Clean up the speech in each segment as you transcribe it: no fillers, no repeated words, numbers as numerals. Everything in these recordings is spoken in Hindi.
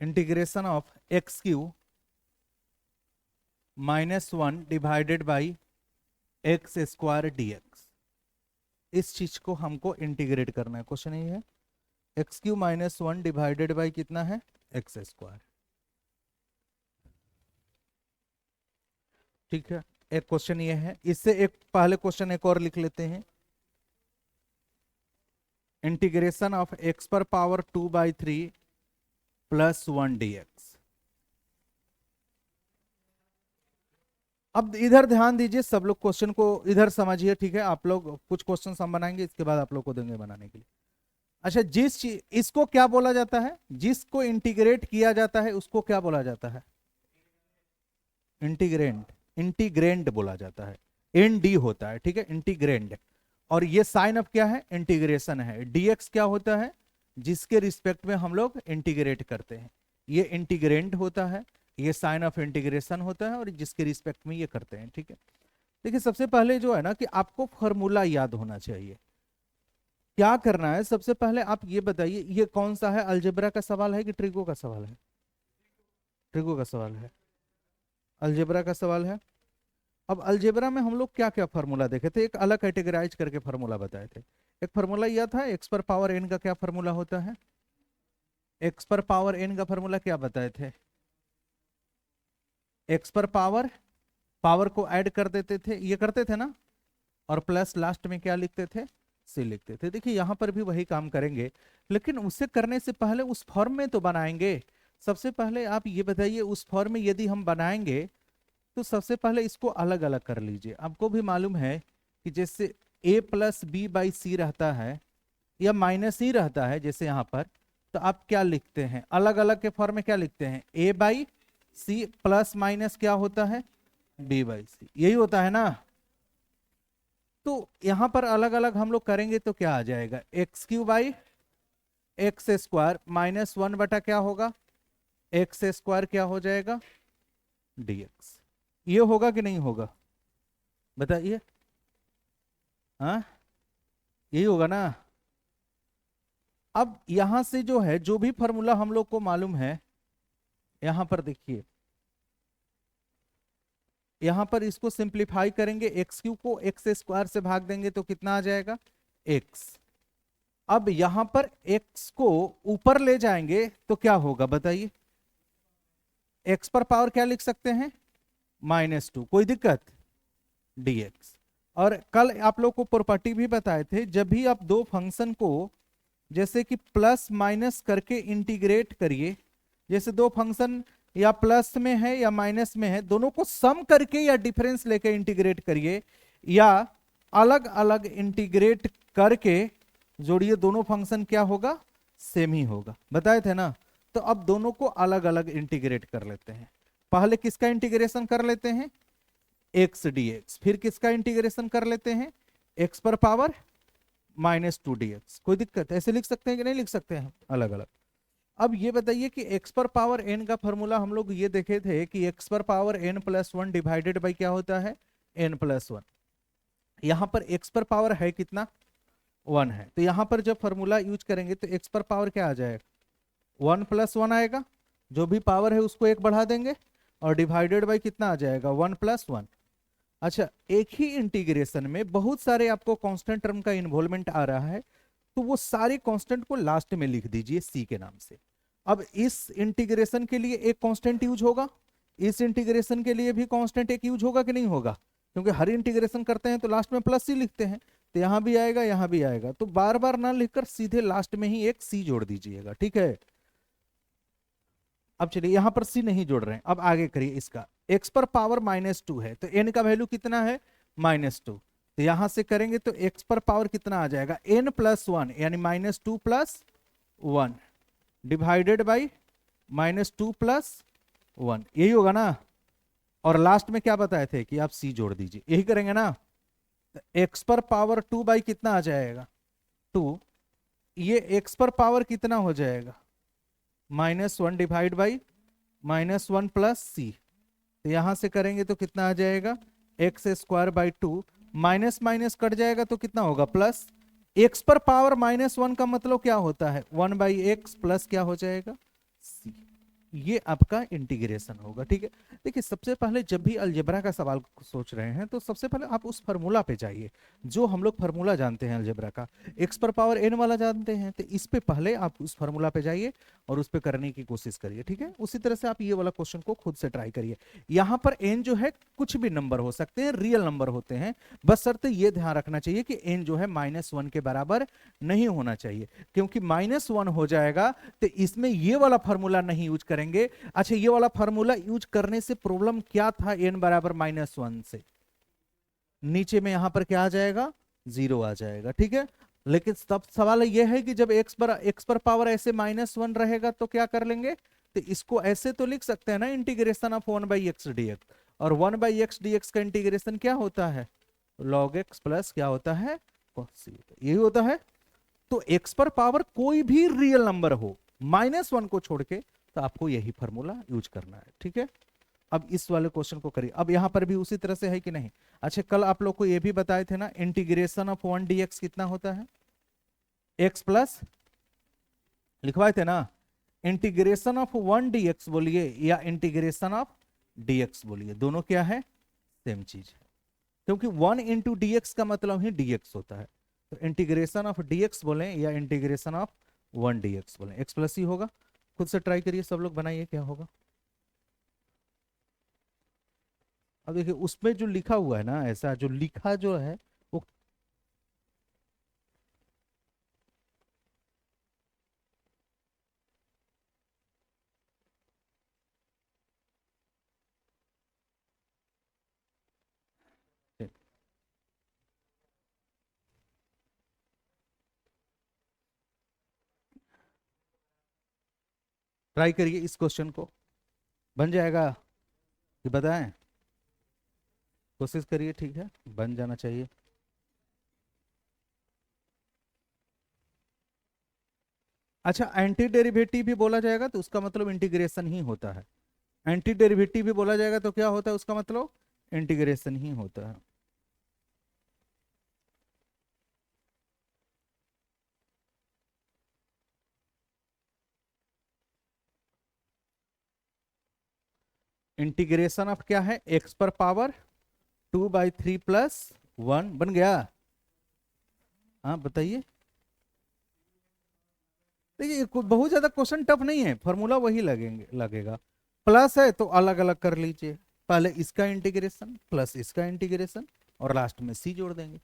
Integration of x Q -1 divided by x square dx। इस चीज को हमको इंटीग्रेट करना है। क्वेश्चन ये है एक्स क्यू -1 डिवाइडेड बाई कितना है एक्स स्क्वायर। ठीक है, एक क्वेश्चन ये है। इससे एक पहले क्वेश्चन एक और लिख लेते हैं। इंटीग्रेशन ऑफ एक्स पर पावर 2/3 +1 dx। अब इधर ध्यान दीजिए, सब लोग क्वेश्चन को इधर समझिए। ठीक है, आप लोग कुछ क्वेश्चन हम बनाएंगे, इसके बाद आप लोग को देंगे बनाने के लिए। अच्छा, जिस चीज इसको क्या बोला जाता है, जिसको इंटीग्रेट किया जाता है उसको क्या बोला जाता है? इंटीग्रेंड। इंटीग्रेंड बोला जाता है, एन डी होता है। ठीक है, इंटीग्रेंड। और ये साइन ऑफ क्या है? इंटीग्रेशन है। डीएक्स क्या होता है? जिसके रिस्पेक्ट में हम लोग इंटीग्रेट करते हैं, ये इंटीग्रेंड होता है। ये साइन ऑफ इंटीग्रेशन होता है और जिसके रिस्पेक्ट में ये करते हैं। ठीक है, देखिए सबसे पहले जो है ना कि आपको फॉर्मूला याद होना चाहिए। क्या करना है सबसे पहले आप ये बताइए, ये कौन सा है? अलजेब्रा का सवाल है कि ट्रिगो का सवाल है? ट्रिगो का सवाल है, अलजेब्रा का सवाल है। अब अलजेब्रा में हम लोग क्या क्या फार्मूला देखे थे? एक अलग कैटेगराइज करके फार्मूला बताए थे। एक फार्मूला यह था एक्स पर पावर एन का क्या फार्मूला होता है? एक्स पर पावर एन का फार्मूला क्या बताए थे? एक्स पर पावर, पावर को ऐड कर देते थे, ये करते थे ना, और प्लस लास्ट में क्या लिखते थे? सी लिखते थे। देखिए यहां पर भी वही काम करेंगे, लेकिन उसे करने से पहले उस फॉर्म में तो बनाएंगे। सबसे पहले आप ये बताइए, उस फॉर्म में यदि हम बनाएंगे तो सबसे पहले इसको अलग अलग कर लीजिए। आपको भी मालूम है कि जैसे a + b/c रहता है या -e रहता है जैसे यहां पर, तो आप क्या लिखते हैं? अलग अलग के फॉर्म में क्या लिखते हैं? a/c प्लस माइनस क्या होता है? b/c, यही होता है ना। तो यहां पर अलग अलग हम लोग करेंगे तो क्या आ जाएगा? x³ -1 बटा क्या होगा? x² क्या हो जाएगा? dx। ये होगा कि नहीं होगा? बताइए। हाँ, यही होगा ना। अब यहां से जो है, जो भी फॉर्मूला हम लोग को मालूम है, यहां पर देखिए, यहां पर इसको सिंप्लीफाई करेंगे। x³ को x² से भाग देंगे तो कितना आ जाएगा? x। अब यहां पर x को ऊपर ले जाएंगे तो क्या होगा बताइए? x पर पावर क्या लिख सकते हैं? -2, कोई दिक्कत? dx। और कल आप लोग को प्रॉपर्टी भी बताए थे, जब भी आप दो फंक्शन को जैसे कि प्लस माइनस करके इंटीग्रेट करिए, जैसे दो फंक्शन या प्लस में है या माइनस में है, दोनों को सम करके या डिफरेंस लेके इंटीग्रेट करिए, या अलग अलग इंटीग्रेट करके जोड़िए, दोनों फंक्शन क्या होगा? सेम ही होगा। बताए थे ना। तो अब दोनों को अलग अलग इंटीग्रेट कर लेते हैं। पहले किसका इंटीग्रेशन कर लेते हैं? x dx। फिर किसका इंटीग्रेशन कर लेते हैं? x पर पावर -2 dx। कोई दिक्कत? ऐसे लिख सकते हैं कि नहीं लिख सकते हैं? अलग अलग। अब ये बताइए कि x पर पावर n का फॉर्मूला हम लोग ये देखे थे कि x पर पावर n+1 डिवाइडेड बाई क्या होता है? n+1। यहां पर x पर पावर है कितना? 1 है। तो यहां पर जब फॉर्मूला यूज करेंगे तो x पर पावर क्या आ जाएगा? 1 + 1 आएगा। जो भी पावर है उसको एक बढ़ा देंगे और डिवाइडेड बाई कितना आ जाएगा? 1 + 1। अच्छा, एक ही इंटीग्रेशन में बहुत सारे आपको कांस्टेंट टर्म का इन्वॉल्वमेंट आ रहा है, तो वो सारे कांस्टेंट को लास्ट में लिख दीजिए सी के नाम से। अब इस इंटीग्रेशन के लिए एक कांस्टेंट यूज होगा, इस इंटीग्रेशन के लिए भी कांस्टेंट एक यूज होगा कि नहीं होगा? क्योंकि हर इंटीग्रेशन करते हैं तो लास्ट में प्लस सी लिखते हैं, तो यहां भी आएगा यहां भी आएगा। तो बार बार ना लिखकर सीधे लास्ट में ही एक सी जोड़ दीजिएगा। ठीक है, अब चलिए यहां पर सी नहीं जोड़ रहे हैं, अब आगे करिए इसका। x पर पावर -2 है तो n का वैल्यू कितना है? -2। तो यहां से करेंगे तो x पर पावर कितना आ जाएगा? n+1 यानी -2 + 1 डिवाइडेड बाई -2 + 1, यही होगा ना। और लास्ट में क्या बताए थे कि आप c जोड़ दीजिए, यही करेंगे ना। तो x पर पावर 2 बाई कितना आ जाएगा? 2। ये x पर पावर कितना हो जाएगा? -1 डिवाइड बाई -1 + c। तो यहां से करेंगे तो कितना आ जाएगा? x²/2, माइनस माइनस कट जाएगा तो कितना होगा? प्लस। x पर पावर -1 का मतलब क्या होता है? 1/x प्लस क्या हो जाएगा? c। ये आपका इंटीग्रेशन होगा। ठीक है, देखिए सबसे पहले जब भी अलजेब्रा का सवाल सोच रहे हैं तो सबसे पहले आप उस फार्मूला पे जाइए जो हम लोग फार्मूला जानते हैं अलजेब्रा का, एक्स पर पावर एन वाला जानते हैं, तो इस पे पहले आप उस फार्मूला पे जाइए और उस पे करने की कोशिश करिए। ठीक है, उसी तरह से आप ये वाला क्वेश्चन को खुद से ट्राई करिए। यहाँ पर एन जो है कुछ भी नंबर हो सकते हैं, रियल नंबर होते हैं, बस शर्त ये ध्यान रखना चाहिए कि एन जो है -1 के बराबर नहीं होना चाहिए, क्योंकि -1 हो जाएगा तो इसमें ये वाला फार्मूला नहीं यूज करेंगे। अच्छा, ये वाला फार्मूला यूज करने से प्रॉब्लम क्या था, n बराबर -1 से नीचे में यहां पर क्या आ जाएगा, 0 आ जाएगा। ठीक है, लेकिन तब सवाल यह है कि जब x पर पावर ऐसे -1 रहेगा तो क्या कर लेंगे, तो इसको ऐसे तो लिख सकते हैं ना, इंटीग्रेशन ऑफ 1/x dx, और 1/x dx का इंटीग्रेशन क्या होता है, log x प्लस क्या होता है, cos, यही होता है। तो x पर पावर कोई भी रियल नंबर हो -1 को छोड़ के, तो आपको यही फार्मूला यूज करना है। ठीक है, अब इस वाले क्वेश्चन को करिए। अब यहां पर भी उसी तरह से है कि नहीं। अच्छा, कल आप लोग को ये भी बताए थे ना, इंटीग्रेशन ऑफ 1 dx कितना होता है, x प्लस, लिखवाए थे ना, इंटीग्रेशन ऑफ 1 dx बोलिए या इंटीग्रेशन ऑफ dx बोलिए, दोनों क्या है, सेम चीज है, क्योंकि 1 इंटू dx का मतलब ही dx होता है। तो इंटीग्रेशन ऑफ dx बोले या इंटीग्रेशन ऑफ 1 dx बोले, x प्लस ही होगा। खुद से ट्राई करिए, सब लोग बनाइए क्या होगा। अब देखिए उसमें जो लिखा हुआ है ना, ऐसा जो लिखा जो है वो, ट्राई करिए इस क्वेश्चन को, बन जाएगा कि बताएं, कोशिश करिए। ठीक है, बन जाना चाहिए। अच्छा, एंटी डेरिवेटिव भी बोला जाएगा तो उसका मतलब इंटीग्रेशन ही होता है। एंटी डेरिवेटिव भी बोला जाएगा तो क्या होता है, उसका मतलब इंटीग्रेशन ही होता है। इंटीग्रेशन ऑफ क्या है, एक्स पर पावर 2/3 प्लस 1 बन गया। हाँ बताइए। देखिए बहुत ज्यादा क्वेश्चन टफ नहीं है, फॉर्मूला वही लगेगा। प्लस है तो अलग अलग कर लीजिए, पहले इसका इंटीग्रेशन प्लस इसका इंटीग्रेशन और लास्ट में सी जोड़ देंगे,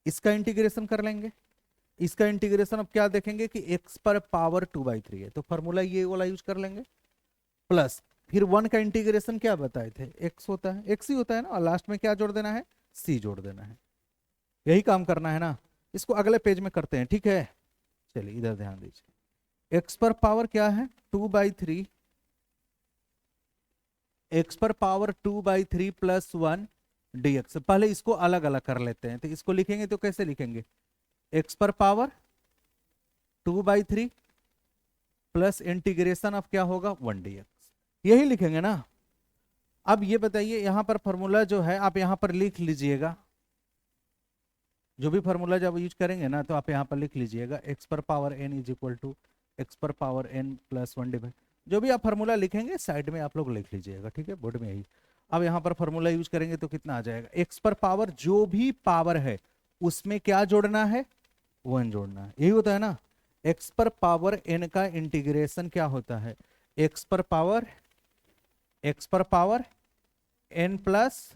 इसका इंटीग्रेशन कर लेंगे। इसका इंटीग्रेशन अब क्या देखेंगे कि x पर पावर 2/3 है तो फॉर्मूला ये वाला यूज कर लेंगे, प्लस फिर 1 का इंटीग्रेशन क्या बताए थे, x होता है, x ही होता है ना, और लास्ट में क्या जोड़ देना है, c जोड़ देना है। यही काम करना है ना, इसको अगले पेज में करते हैं। ठीक है, चलिए इधर ध्यान दीजिए। x पर पावर क्या है 2/3, x पर पावर 2/3 प्लस 1 dx, पहले इसको अलग अलग कर लेते हैं। तो इसको लिखेंगे तो कैसे लिखेंगे, x पर पावर 2/3 प्लस इंटीग्रेशन ऑफ क्या होगा 1 dx, यही लिखेंगे ना। अब ये बताइए यहां पर फॉर्मूला जो है आप यहां पर लिख लीजिएगा, जो भी फॉर्मूला जब यूज करेंगे ना तो आप यहां पर लिख लीजिएगा, x पर power n is equal to x पर पावर n प्लस 1 डिवाइड, जो भी आप फार्मूला लिखेंगे साइड में आप लोग लिख लीजिएगा। ठीक है, बोर्ड में यही। अब यहाँ पर फार्मूला यूज करेंगे तो कितना आ जाएगा, एक्स पर पावर जो भी पावर है उसमें क्या जोड़ना है, 1 जोड़ना है, यही होता है ना। एक्स पर पावर n का इंटीग्रेशन क्या होता है, एक्स पर power n plus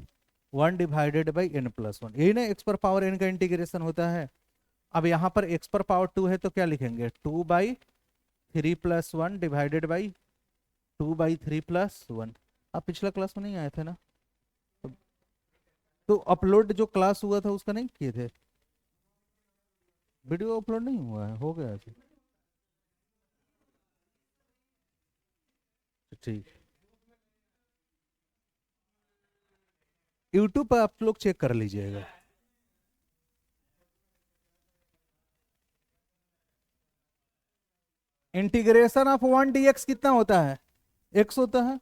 1 divided by n plus 1, यही ना एक्स पर पावर n का इंटीग्रेशन होता है। अब यहां पर x पर पावर 2 है तो क्या लिखेंगे, 2/3 प्लस 1 डिवाइडेड बाई 2/3 प्लस 1। आप पिछला क्लास में नहीं आए थे ना, तो अपलोड जो क्लास हुआ था उसका नहीं किए थे, वीडियो अपलोड नहीं हुआ है, हो गया जी। ठीक, यूट्यूब पर आप लोग चेक कर लीजिएगा। इंटीग्रेशन ऑफ 1 dx कितना होता है, x होता है,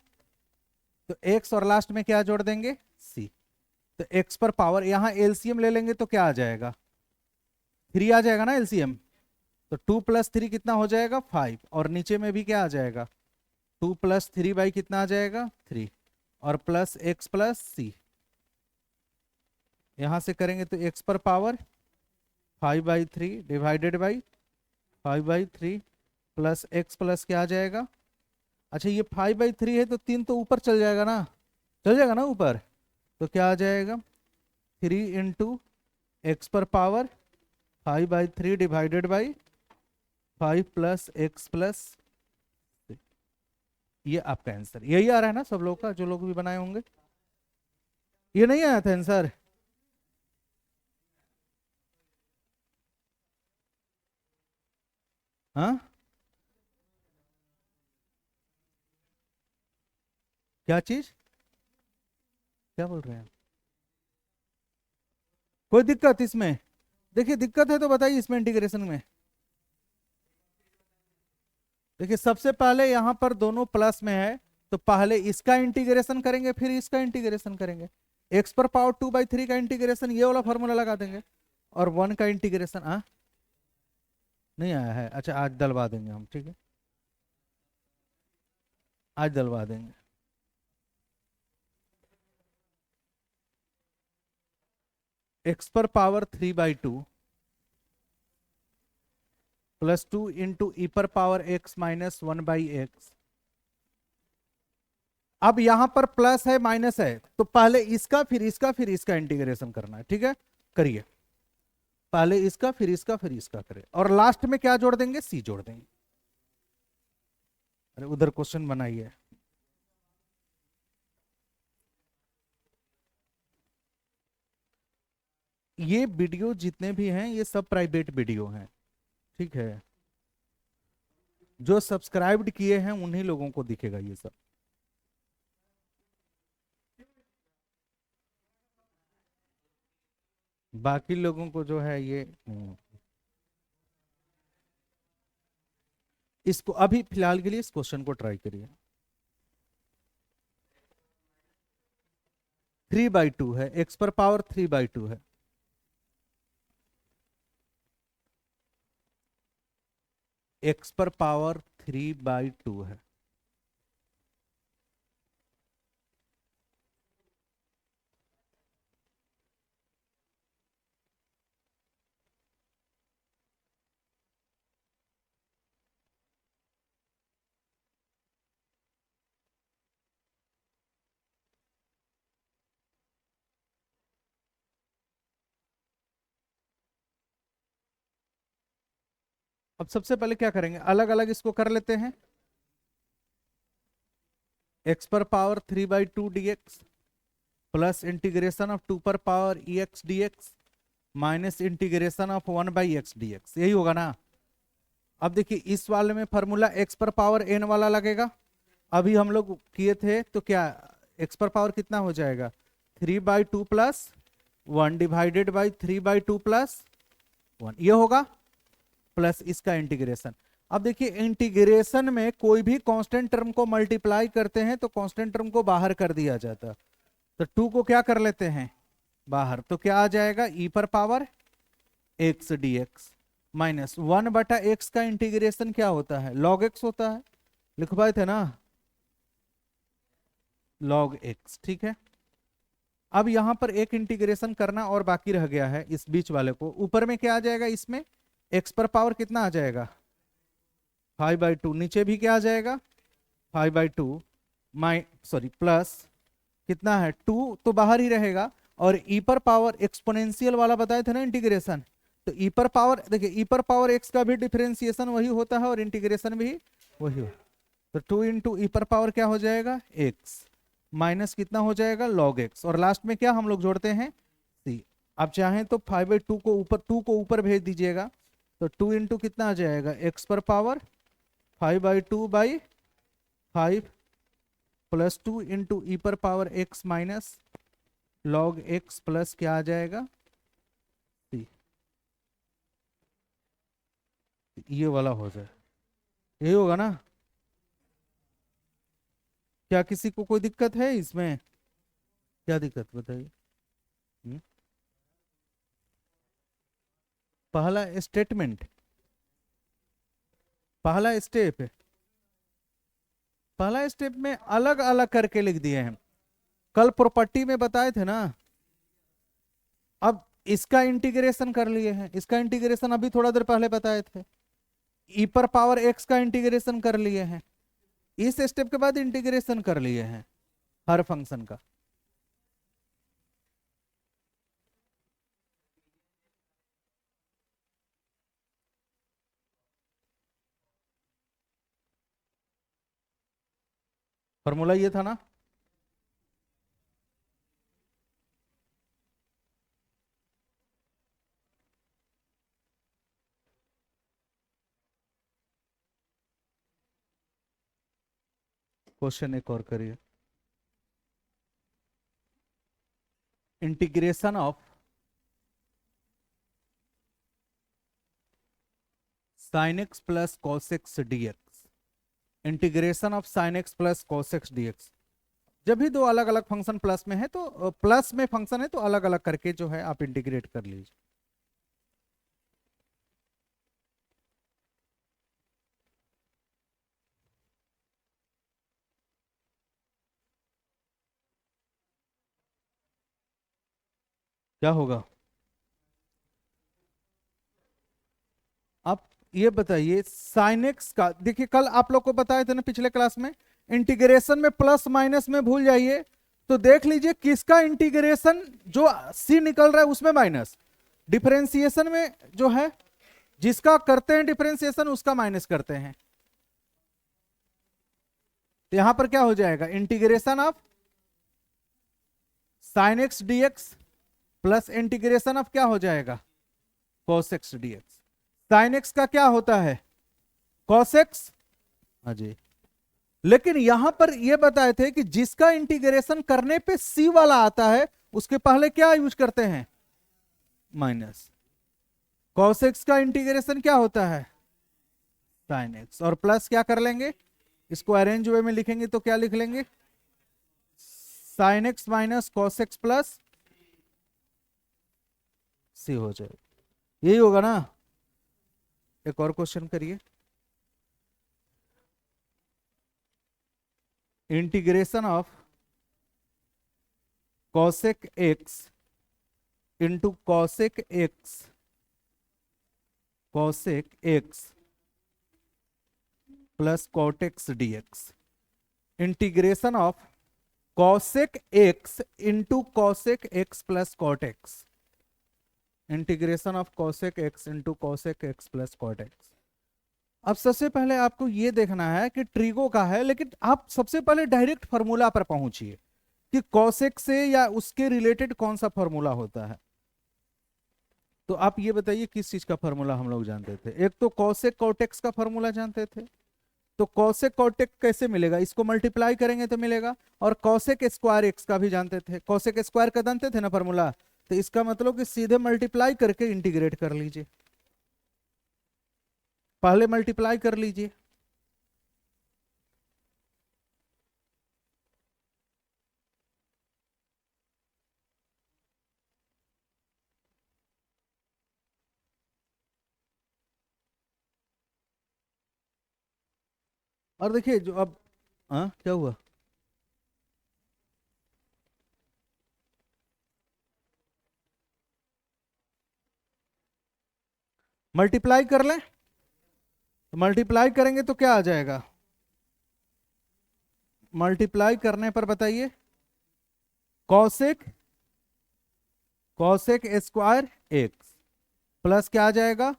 तो x और लास्ट में क्या जोड़ देंगे, c। तो x पर पावर यहां एलसीएम ले लेंगे तो क्या आ जाएगा, 3 आ जाएगा ना एलसीएम, तो 2 + 3 कितना हो जाएगा 5, और नीचे में भी क्या आ जाएगा, 2 + 3 कितना आ जाएगा 3, और प्लस एक्स प्लस सी, यहां से करेंगे तो एक्स पर power 5/3 divided by 5/3 plus x plus क्या आ जाएगा। अच्छा ये 5/3 है तो 3 तो ऊपर चल जाएगा ना, चल जाएगा ना ऊपर, तो क्या आ जाएगा 3 × एक्स पर power 5/3 divided by 5 plus x plus, ये आपका आंसर यही आ रहा है ना सब लोग का, जो लोग भी बनाए होंगे। ये नहीं आया था आंसर। हाँ क्या चीज, क्या बोल रहे हैं, कोई दिक्कत इसमें, देखिए दिक्कत है तो बताइए इसमें इंटीग्रेशन में। देखिए सबसे पहले यहां पर दोनों प्लस में है, तो पहले इसका इंटीग्रेशन करेंगे फिर इसका इंटीग्रेशन करेंगे। एक्स पर पावर 2/3 का इंटीग्रेशन ये वाला फॉर्मूला लगा देंगे, और 1 का इंटीग्रेशन नहीं आया है, अच्छा आज डलवा देंगे हम, ठीक है आज डलवा देंगे। एक्स पर पावर 3/2 प्लस 2 × ई पर पावर एक्स माइनस 1/x। अब यहां पर प्लस है माइनस है, तो पहले इसका फिर इसका फिर इसका इंटीग्रेशन करना है, ठीक है करिए, पहले इसका फिर इसका फिर इसका करें, और लास्ट में क्या जोड़ देंगे सी जोड़ देंगे। अरे उधर क्वेश्चन बनाइए। ये वीडियो जितने भी हैं ये सब प्राइवेट वीडियो हैं, ठीक है, जो सब्सक्राइब्ड किए हैं उन्हीं लोगों को दिखेगा ये सब। बाकी लोगों को जो है ये इसको अभी फिलहाल के लिए इस क्वेश्चन को ट्राई करिए। 3/2 है, एक्स पर पावर 3/2 है, एक्स पर पावर 3/2 है। अब सबसे पहले क्या करेंगे, अलग अलग इसको कर लेते हैं। एक्स पर power 3/2 dx plus integration of 2 पर power ex dx minus integration of 1/x dx, यही होगा ना। अब देखिए इस वाले में फॉर्मूला एक्स पर पावर n वाला लगेगा, अभी हम लोग किए थे तो क्या एक्स पर पावर कितना हो जाएगा 3/2 प्लस 1 डिवाइडेड बाई 3/2 प्लस 1, ये होगा, प्लस इसका इंटीग्रेशन। अब देखिए इंटीग्रेशन में कोई भी कांस्टेंट टर्म को मल्टीप्लाई करते हैं तो कांस्टेंट टर्म को बाहर कर दिया जाता है, तो 2 को क्या कर लेते हैं बाहर, तो क्या आ जाएगा ई पर power x dx minus 1/x का इंटीग्रेशन क्या होता है log x होता है, लिखवाए थे ना log x, ठीक है। अब यहां पर एक इंटीग्रेशन करना और बाकी रह गया है, इस बीच वाले को ऊपर में क्या आ जाएगा, इसमें x पर पावर कितना आ जाएगा 5/2, नीचे भी क्या आ जाएगा 5/2 सॉरी प्लस कितना है 2 तो बाहर ही रहेगा, और ई पर पावर एक्सपोनेंशियल वाला बताए थे ना इंटीग्रेशन, तो ई पर पावर देखिए ई पर पावर एक्स का भी डिफरेंशिएशन वही होता है और इंटीग्रेशन भी वही हो, तो 2 × ई पर पावर क्या हो जाएगा एक्स माइनस कितना हो जाएगा log x, और लास्ट में क्या हम लोग जोड़ते हैं सी। आप चाहें तो 5/2 को ऊपर 2 को ऊपर भेज दीजिएगा, तो 2 × कितना आ जाएगा एक्स पर पावर 5/2/5 प्लस 2 × ई पर power x minus log x plus क्या आ जाएगा सी, ये वाला हो जाए, यही होगा ना। क्या किसी को कोई दिक्कत है इसमें, क्या दिक्कत बताइए। हम्म? पहला स्टेटमेंट, पहला स्टेप, पहला स्टेप में अलग अलग करके लिख दिए हैं, कल प्रॉपर्टी में बताए थे ना। अब इसका इंटीग्रेशन कर लिए हैं, इसका इंटीग्रेशन अभी थोड़ा देर पहले बताए थे। ई पर पावर एक्स का इंटीग्रेशन कर लिए हैं, इस स्टेप के बाद इंटीग्रेशन कर लिए हैं हर फंक्शन का। फॉर्मूला ये था ना। क्वेश्चन एक और करिए। Integration of sin x plus cos x dx, integration of sin x plus cos x dx। जब भी दो अलग अलग फंक्शन प्लस में है तो प्लस में फंक्शन है तो अलग अलग करके जो है आप इंटीग्रेट कर लीजिए। क्या होगा आप ये बताइए। साइन एक्स का देखिए, कल आप लोग को बताए थे ना पिछले क्लास में, इंटीग्रेशन में प्लस माइनस में भूल जाइए। तो देख लीजिए किसका इंटीग्रेशन जो सी निकल रहा है उसमें माइनस, डिफरेंशिएशन में जो है जिसका करते हैं डिफरेंशिएशन उसका माइनस करते हैं। तो यहां पर क्या हो जाएगा, integration of sine x dx plus integration of क्या हो जाएगा, cos x dx. Sine x का क्या होता है, कॉस एक्स। हाँ जी, लेकिन यहां पर यह बताए थे कि जिसका इंटीग्रेशन करने पे सी वाला आता है उसके पहले क्या यूज करते हैं, माइनस। कॉस एक्स का इंटीग्रेशन क्या होता है, साइन एक्स, और प्लस क्या कर लेंगे, इसको अरेंज वे में लिखेंगे तो क्या लिख लेंगे, sine x minus cos x plus c हो जाए। यही होगा ना। एक और क्वेश्चन करिए। Integration of cosec x into cosec x plus cot x dx. Integration of cosec x into cosec x plus cot x. Integration of cosec x into cosec x plus cot x. अब सबसे पहले आपको यह देखना है कि ट्रिगो का है, लेकिन आप सबसे पहले डायरेक्ट फार्मूला पर पहुंचिए कि कॉसेक से या उसके रिलेटेड कौन सा फार्मूला होता है। तो आप ये बताइए किस चीज का फार्मूला हम लोग जानते थे। एक तो कॉसेक कॉटेक्स का फार्मूला जानते थे, तो कॉसेक कॉटेक कैसे मिलेगा, इसको मल्टीप्लाई करेंगे तो मिलेगा। और कॉसेक स्क्वायर एक्स का भी जानते थे, कॉसेक स्क्वायर का जानते थे ना फार्मूला। तो इसका मतलब कि सीधे मल्टीप्लाई करके इंटीग्रेट कर लीजिए, पहले मल्टीप्लाई कर लीजिए। और देखिए जो अब, हाँ क्या हुआ, मल्टीप्लाई कर लें। तो मल्टीप्लाई करेंगे तो क्या आ जाएगा, मल्टीप्लाई करने पर बताइए, cosec cosec square x plus क्या आ जाएगा,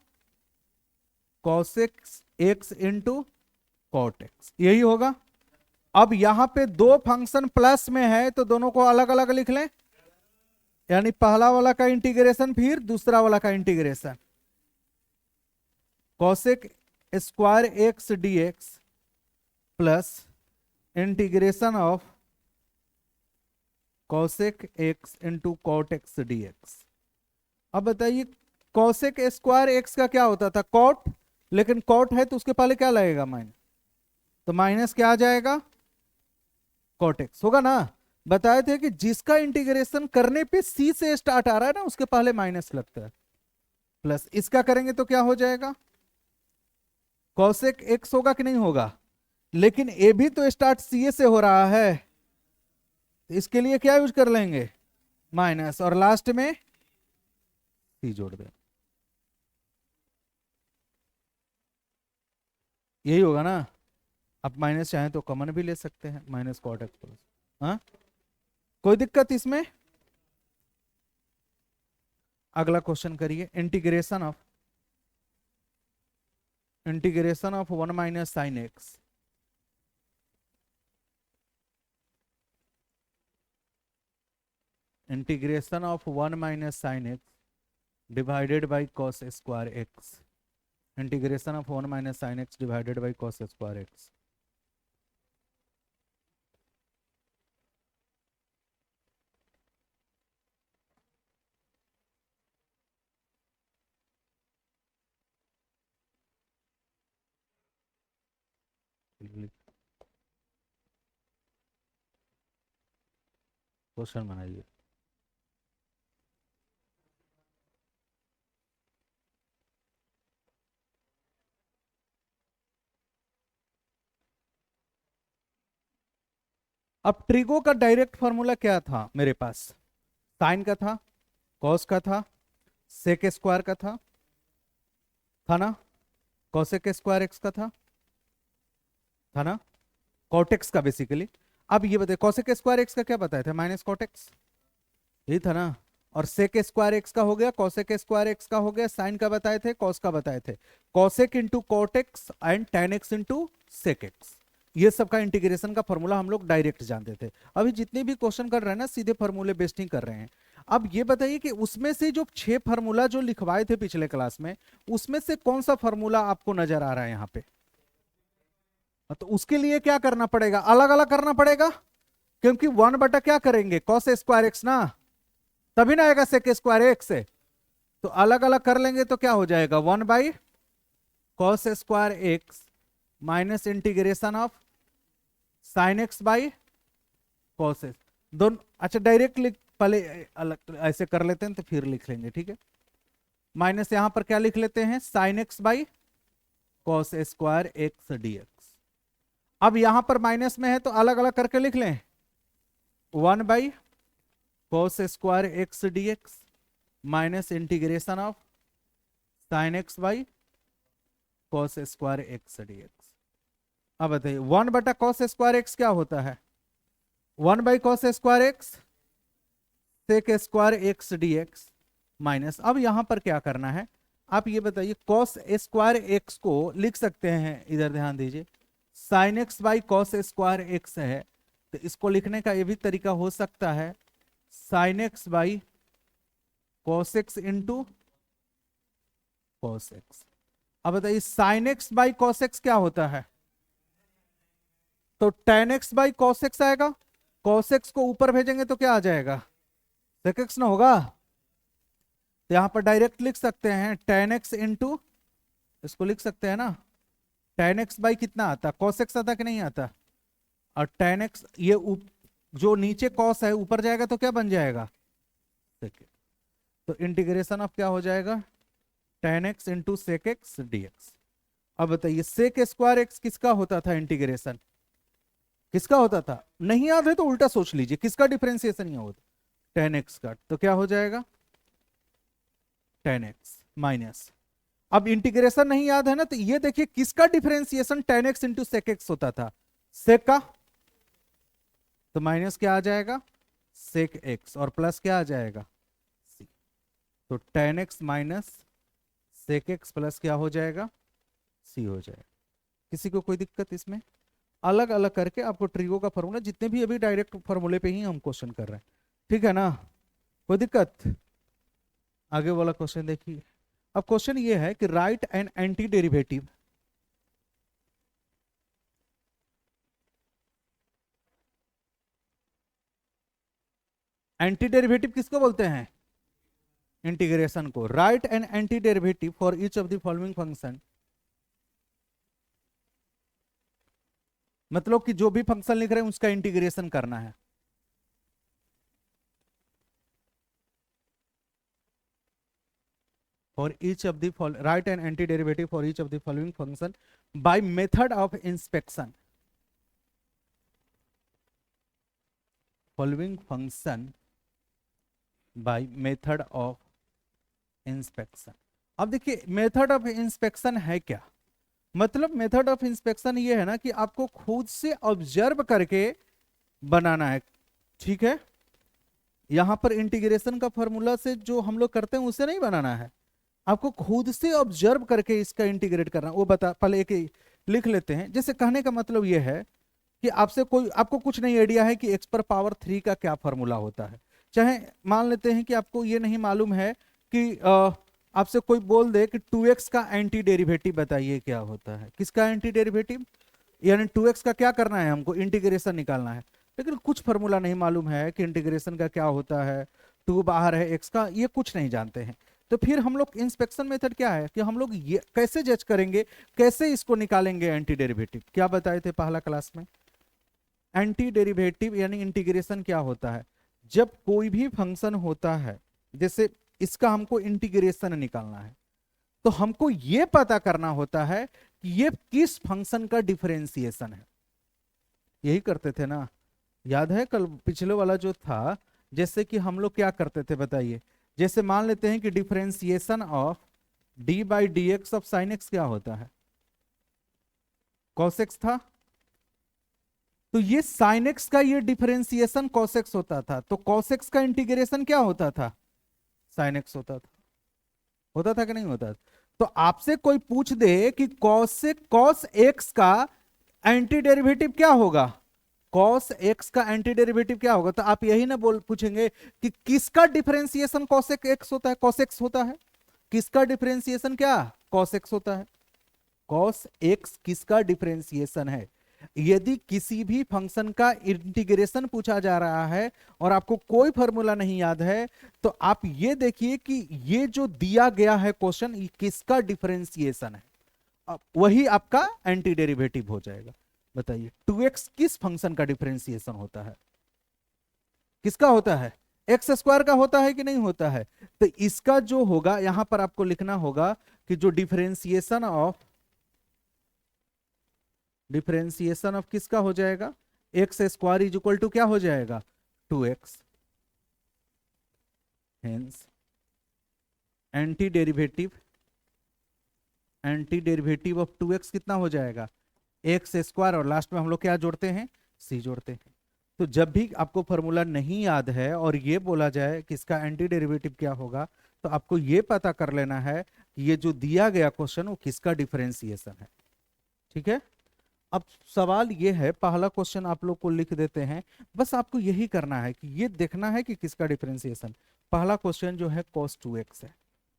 cosec x into cot x, यही होगा। अब यहां पे दो फंक्शन प्लस में है तो दोनों को अलग अलग लिख लें, यानी पहला वाला का इंटीग्रेशन फिर दूसरा वाला का integration. Cosec square x dx plus integration of cosec x into cot x dx. अब बताइए कॉसेक स्क्वायर एक्स का क्या होता था, कॉट, लेकिन कॉट है तो उसके पहले क्या लगेगा, माइनस। तो माइनस क्या आ जाएगा, कॉट एक्स होगा ना। बताए थे कि जिसका इंटीग्रेशन करने पे सी से स्टार्ट आ रहा है ना उसके पहले माइनस लगता है, प्लस इसका करेंगे तो क्या हो जाएगा, कॉसेक एक्स होगा कि नहीं होगा। लेकिन ए भी तो स्टार्ट सी ए से हो रहा है, तो इसके लिए क्या यूज कर लेंगे, माइनस, और लास्ट में सी जोड़ दें। यही होगा ना। आप माइनस चाहें तो कॉमन भी ले सकते हैं, माइनस कॉट एक्स प्लस। हाँ, कोई दिक्कत इसमें। अगला क्वेश्चन करिए, integration of 1 minus sine x. Integration of 1 minus sine x divided by cos square x. Integration of 1 minus sine x divided by cos square x. Question बनाइए। अब ट्रिगो का डायरेक्ट फॉर्मूला क्या था मेरे पास, साइन का था, कॉस का था, सेक स्क्वायर का था ना, कॉसेक स्क्वायर एक्स का था ना, कॉटेक्स का बेसिकली। अब ये बताइए कॉसेक स्क्वायर एक्स का क्या बताया था, माइनस कॉटेक्स, यही था ना। और सेक स्क्वायर एक्स का हो गया, कॉसेक स्क्वायर एक्स का हो गया, साइन का बताए थे, कॉस का बताए थे, cosec into cot x and tan x into sec x. ये सब का इंटीग्रेशन का फॉर्मूला हम लोग डायरेक्ट जानते थे। अभी जितने भी क्वेश्चन कर रहे हैं ना सीधे फॉर्मूले बेस्ड ही कर रहे हैं। अब ये बताइए कि उसमें से जो 6 फार्मूला जो लिखवाए थे पिछले क्लास में, उसमें से कौन सा फार्मूला आपको नजर आ रहा है यहाँ पे। तो उसके लिए क्या करना पड़ेगा, अलग अलग करना पड़ेगा, क्योंकि 1 बटा क्या करेंगे, कॉस स्क्वायर एक्स ना, तभी ना आएगा सेक स्क्वायर एक्स से। तो अलग अलग कर लेंगे तो क्या हो जाएगा, 1 by cos square x minus integration of sine x by cos x. दोनों अच्छा डायरेक्ट लिख, पहले अलग ऐसे कर लेते हैं तो फिर लिख लेंगे, ठीक है। माइनस यहां पर क्या लिख लेते हैं, sine x by cos square x dx. अब यहां पर माइनस में है तो अलग अलग करके लिख लें, 1 by cos square x dx minus integration of sine x by cos square x dx. अब बताइए 1 बटा कॉस स्क्वायर एक्स क्या होता है, 1 by cos square x sec square x dx minus, अब यहां पर क्या करना है, आप ये बताइए कॉस स्क्वायर एक्स को लिख सकते हैं, इधर ध्यान दीजिए, sign x by cos square x है, तो इसको लिखने का ये भी तरीका हो सकता है, sign x by cos x into cos x. अब बताइए sign x by cos x क्या होता है, तो tan x by cos x आएगा, कॉस एक्स को ऊपर भेजेंगे तो क्या आ जाएगा, सेक एक्स ना होगा। तो यहां पर डायरेक्ट लिख सकते हैं टेन एक्स इंटू, इसको लिख सकते हैं ना, टेन एक्स बाई कितना आता, कॉस एक्स आता कि नहीं आता, और टेन एक्स ये जो नीचे कॉस है ऊपर जाएगा तो क्या बन जाएगा, तो इंटीग्रेशन ऑफ क्या हो जाएगा, tan x into sec x dx. अब बताइए सेक स्क्वायर एक्स किसका होता था इंटीग्रेशन, किसका होता था, नहीं याद है तो उल्टा सोच लीजिए, किसका डिफरेंशिएशन ये होता, टेन एक्स का, तो क्या हो जाएगा टेन एक्स माइनस, अब इंटीग्रेशन नहीं याद है ना, तो ये देखिए किसका differentiation tan x into sec x होता था, सेक का, तो माइनस क्या आ जाएगा सेक एक्स, और प्लस क्या आ जाएगा सी, तो tan x minus sec x plus क्या हो जाएगा सी हो जाएगा। किसी को कोई दिक्कत इसमें, अलग अलग करके आपको ट्रिगो का फॉर्मूला, जितने भी अभी डायरेक्ट फॉर्मूले पे ही हम क्वेश्चन कर रहे हैं, ठीक है ना, कोई दिक्कत। आगे वाला क्वेश्चन देखिए। अब क्वेश्चन ये है कि right an anti derivative anti derivative किसको बोलते हैं, इंटीग्रेशन को। Right an anti derivative for each of the following function, मतलब कि जो भी फंक्शन लिख रहे हैं उसका इंटीग्रेशन करना है। For each of the right an anti derivative for each of the following function by method of inspection. Following function by method of inspection. अब देखिए मेथड ऑफ इंस्पेक्शन है क्या, मतलब मेथड ऑफ इंस्पेक्शन ये है ना कि आपको खुद से ऑब्जर्व करके बनाना है, ठीक है। यहां पर इंटीग्रेशन का फॉर्मूला से जो हम लोग करते हैं उसे नहीं बनाना है, आपको खुद से ऑब्जर्व करके इसका इंटीग्रेट करना। वो बता पहले एक लिख लेते हैं। जैसे कहने का मतलब ये है कि आपको कुछ नहीं आइडिया है कि x पर पावर 3 का क्या फॉर्मूला होता है। चाहे मान लेते हैं कि आपको ये नहीं मालूम है कि आपसे कोई बोल दे कि 2x का एंटी डेरिवेटिव बताइए क्या होता है। किसका एंटी डेरिवेटिव, यानी 2x का क्या करना है, हमको इंटीग्रेशन निकालना है, लेकिन कुछ फॉर्मूला नहीं मालूम है कि इंटीग्रेशन का क्या होता है, 2 बाहर है x का, ये कुछ नहीं जानते हैं। तो फिर हम लोग इंस्पेक्शन मेथड क्या है कि हम लोग ये कैसे जज करेंगे, कैसे इसको निकालेंगे एंटी डेरिवेटिव। क्या बताए थे पहला क्लास में, एंटी डेरिवेटिव यानी इंटीग्रेशन क्या होता है। जब कोई भी फंक्शन होता है, जैसे इसका हमको इंटीग्रेशन निकालना है, तो हमको ये पता करना होता है कि ये किस फंक्शन का डिफरेंशिएशन है। यही करते थे ना, याद है कल पिछले वाला जो था। जैसे कि हम लोग क्या करते थे बताइए, जैसे मान लेते हैं कि differentiation of D by d x of sine x क्या होता है, कॉस एक्स था। तो ये साइन एक्स का ये डिफरेंशिएशन कॉस एक्स होता था, तो कॉस एक्स का इंटीग्रेशन क्या होता था, साइन एक्स होता था कि नहीं होता था। तो आपसे कोई पूछ दे कि कॉस एक्स का एंटी डेरिवेटिव क्या होगा, कॉस एक्स का एंटी डेरिवेटिव क्या होगा, तो आप यही ना पूछेंगे कि किसका डिफरेंशिएशन कॉस एक्स होता है, कॉस एक्स होता है। किसका डिफरेंशिएशन क्या, कॉस एक्स होता है। कॉस एक्स किसका डिफरेंशिएशन है। यदि किसी भी फंक्शन का इंटीग्रेशन पूछा जा रहा है और आपको कोई फॉर्मूला नहीं याद है, तो आप ये देखिए कि ये जो दिया गया है क्वेश्चन, ये किसका डिफरेंशिएशन है, वही आपका एंटी डेरिवेटिव हो जाएगा। बताइए 2x किस फंक्शन का डिफरेंशिएशन होता है, किसका होता है, एक्स स्क्वायर का होता है कि नहीं होता है। तो इसका जो होगा यहां पर आपको लिखना होगा कि जो डिफरेंशिएशन ऑफ किसका हो जाएगा, x square is equal to क्या हो जाएगा, 2x। Hence anti derivative of 2x कितना हो जाएगा, एक्स स्क्वायर, और लास्ट में हम लोग क्या जोड़ते हैं, c जोड़ते हैं। तो जब भी आपको फॉर्मूला नहीं याद है और ये बोला जाए कि इसका एंटी डेरिवेटिव क्या होगा, तो आपको ये पता कर लेना है कि ये जो दिया गया क्वेश्चन वो किसका डिफरेंशिएशन है। ठीक है, अब सवाल ये है, पहला क्वेश्चन आप लोग को लिख देते हैं। बस आपको यही करना है कि ये देखना है कि किसका डिफरेंशिएशन। पहला क्वेश्चन जो है cos 2x है।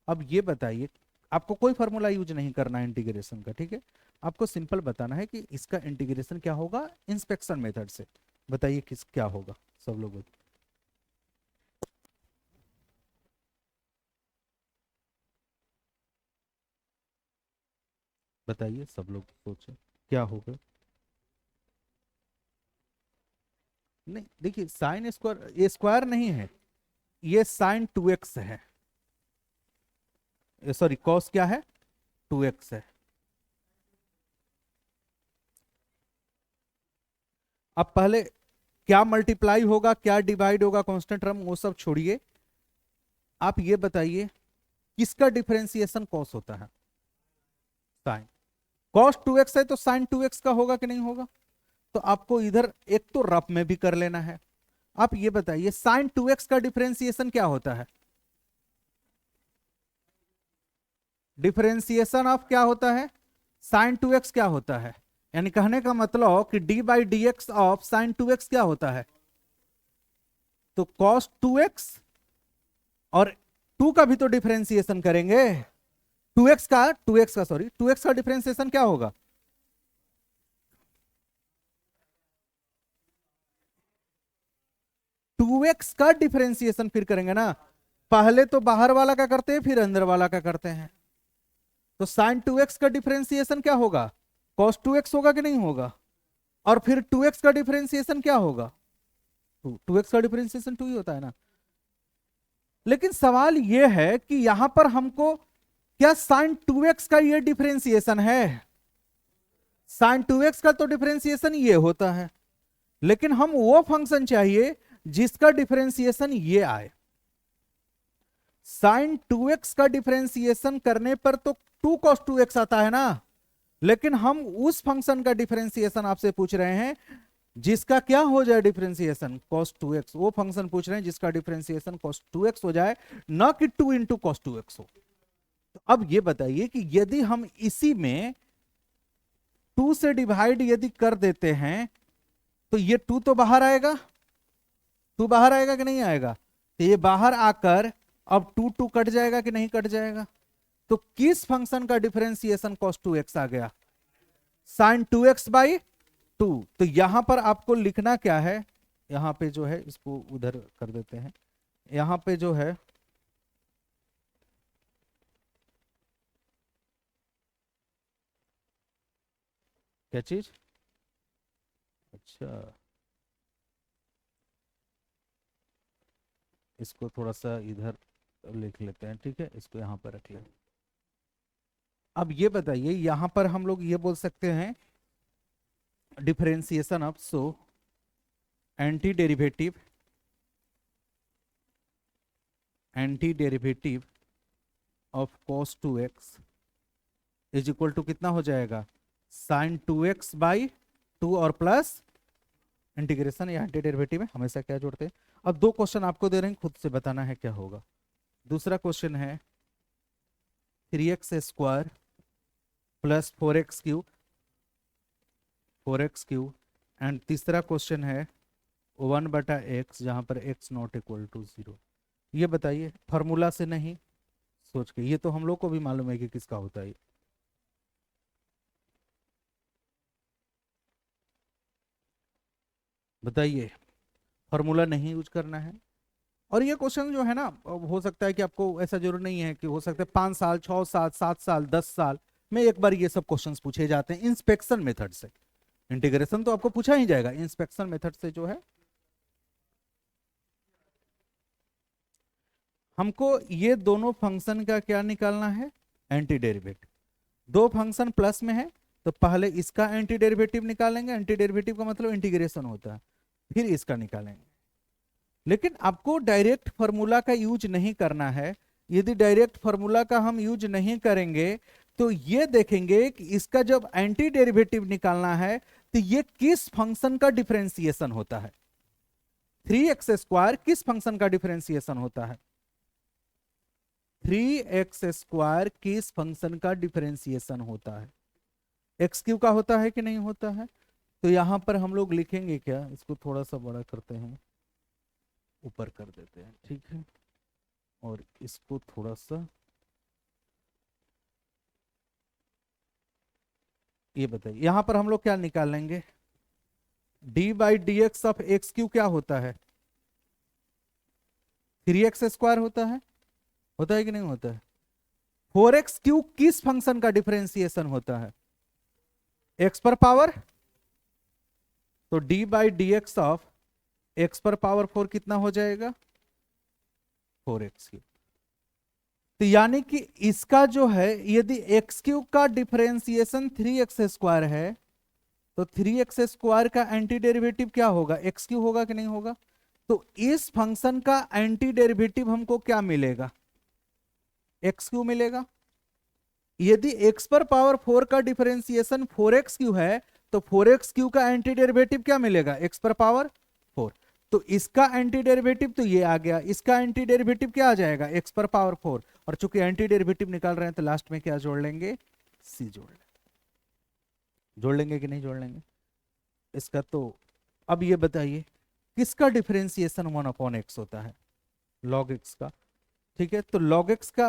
अब ये बताइए, आपको कोई फॉर्मूला यूज नहीं करना है इंटीग्रेशन का, ठीक है। आपको सिंपल बताना है कि इसका इंटीग्रेशन क्या होगा इंस्पेक्शन मेथड से। बताइए किस क्या होगा, सब लोग बताइए, सब लोग सोचे क्या होगा। नहीं देखिए, साइन स्क्वायर ये स्क्वायर नहीं है, ये साइन 2x है, सॉरी कॉस क्या है, 2x है। अब पहले क्या मल्टीप्लाई होगा, क्या डिवाइड होगा, कांस्टेंट टर्म वो सब छोड़िए, आप ये बताइए किसका डिफरेंशिएशन कॉस होता है, साइन। कॉस 2x है तो साइन 2x का होगा कि नहीं होगा। तो आपको इधर एक तो रफ में भी कर लेना है। आप ये बताइए साइन 2x का डिफरेंशिएशन क्या होता है, डिफरेंशिएशन ऑफ क्या होता है, साइन 2x क्या होता है। यानी कहने का मतलब कि D by d x of sine 2x क्या होता है, तो कॉस 2x, और 2 का भी तो डिफरेंशिएशन करेंगे, 2x का डिफरेंशिएशन क्या होगा, टू एक्स का डिफरेंशिएशन फिर करेंगे ना। पहले तो बाहर वाला का करते हैं फिर अंदर वाला का करते हैं। तो साइन 2x का डिफरेंशिएशन क्या होगा, cos 2x होगा कि नहीं होगा। और फिर 2x का डिफरेंशिएशन क्या होगा, 2x का डिफरेंशिएशन 2 ही होता है ना। लेकिन सवाल यह है कि यहां पर हमको क्या साइन 2x का ये डिफरेंशिएशन है, साइन 2x का तो डिफरेंशिएशन ये होता है, लेकिन हम वो फंक्शन चाहिए जिसका डिफरेंशिएशन ये आए। साइन 2x का डिफरेंशिएशन करने पर तो 2 cos 2x आता है ना, लेकिन हम उस फंक्शन का डिफरेंशिएशन आपसे पूछ रहे हैं जिसका क्या हो जाए डिफरेंशिएशन cos 2x। वो फंक्शन पूछ रहे हैं जिसका डिफरेंशिएशन cos 2x हो जाए, ना कि 2 इंटू cos 2x हो। तो अब ये बताइए कि यदि हम इसी में 2 से डिवाइड यदि कर देते हैं तो ये 2 तो बाहर आएगा, 2 बाहर आएगा कि नहीं आएगा? तो ये बाहर आकर अब 2 2 कट जाएगा कि नहीं कट जाएगा? तो किस फंक्शन का डिफरेंशिएशन cos 2x आ गया? sin 2x by 2। तो यहां पर आपको लिखना क्या है, यहां पे जो है इसको उधर कर देते हैं, यहां पे जो है क्या चीज, अच्छा इसको थोड़ा सा इधर लिख लेते हैं, ठीक है, इसको यहां पर रख लें। अब ये बताइए यहां पर हम लोग ये बोल सकते हैं differentiation of, so anti derivative of cos 2x is equal to कितना हो जाएगा, sin 2x बाई 2 और प्लस इंटीग्रेशन या एंटी डेरिवेटिव में हमेशा क्या जोड़ते हैं। अब 2 क्वेश्चन आपको दे रहे हैं, खुद से बताना है क्या होगा। दूसरा क्वेश्चन है 3x square plus 4x cube and तीसरा क्वेश्चन है 1/x जहां पर x नॉट इक्वल टू 0। ये बताइए फॉर्मूला से नहीं सोच के, ये तो हम लोग को भी मालूम है कि किसका होता है। बताइए, फॉर्मूला नहीं यूज करना है। और ये क्वेश्चन जो है ना, हो सकता है कि आपको ऐसा जरूर नहीं है कि हो सकता है 5 साल 6 साल 7 साल 10 साल में एक बार ये सब क्वेश्चंस पूछे जाते हैं इंस्पेक्शन मेथड से। इंटीग्रेशन तो आपको पूछा ही जाएगा, इंस्पेक्शन मेथड से जो है हमको ये दोनों फंक्शन का क्या निकालना है, एंटी डेरिवेटिव। दो फंक्शन प्लस में है तो पहले इसका एंटी डेरिवेटिव निकालेंगे, एंटी डेरिवेटिव का मतलब इंटीग्रेशन होता है, फिर इसका निकालेंगे। लेकिन आपको डायरेक्ट फॉर्मूला का यूज नहीं करना है। यदि डायरेक्ट फॉर्मूला का हम यूज नहीं करेंगे तो ये देखेंगे कि इसका जब एंटी डेरिवेटिव निकालना है तो ये किस फंक्शन का डिफरेंशिएशन होता है। 3x स्क्वायर किस फंक्शन का डिफरेंशिएशन होता है, 3x स्क्वायर किस फंक्शन का डिफरेंशिएशन होता है, एक्स क्यू का होता है कि नहीं होता है। तो यहां पर हम लोग लिखेंगे क्या, इसको थोड़ा सा बड़ा करते हैं, ऊपर कर देते हैं, ठीक है, और इसको थोड़ा सा ये बताइए यहां पर हम लोग क्या निकाल लेंगे, D by d x of x Q क्या होता है, 3x स्क्वायर होता है कि नहीं होता है। 4x क्यू किस फंक्शन का डिफरेंशिएशन होता है, x पर पावर, तो D by d x of x पर पावर 4 कितना हो जाएगा, 4x क्यू। तो यानी कि इसका जो है यदि एक्स क्यूब का डिफरेंशिएशन 3x स्क्वायर है तो 3x स्क्वायर का एंटी डेरिवेटिव क्या होगा, एक्स क्यूब होगा कि नहीं होगा। तो इस फंक्शन का एंटी डेरिवेटिव हमको क्या मिलेगा, एक्स क्यूब मिलेगा। यदि x पर पावर 4 का डिफरेंशिएशन 4x क्यू है तो 4x क्यू का एंटी डेरिवेटिव क्या मिलेगा, x पर पावर 4। तो इसका एंटी डेरिवेटिव तो ये आ गया, इसका एंटी डेरिवेटिव क्या आ जाएगा, x पर पावर 4। और चूंकि एंटी डेरिवेटिव निकाल रहे हैं तो लास्ट में क्या जोड़ लेंगे, c जोड़ लेंगे कि नहीं जोड़ लेंगे इसका। तो अब ये बताइए किसका डिफरेंशिएशन 1/x होता है, log x का, ठीक है। तो log x का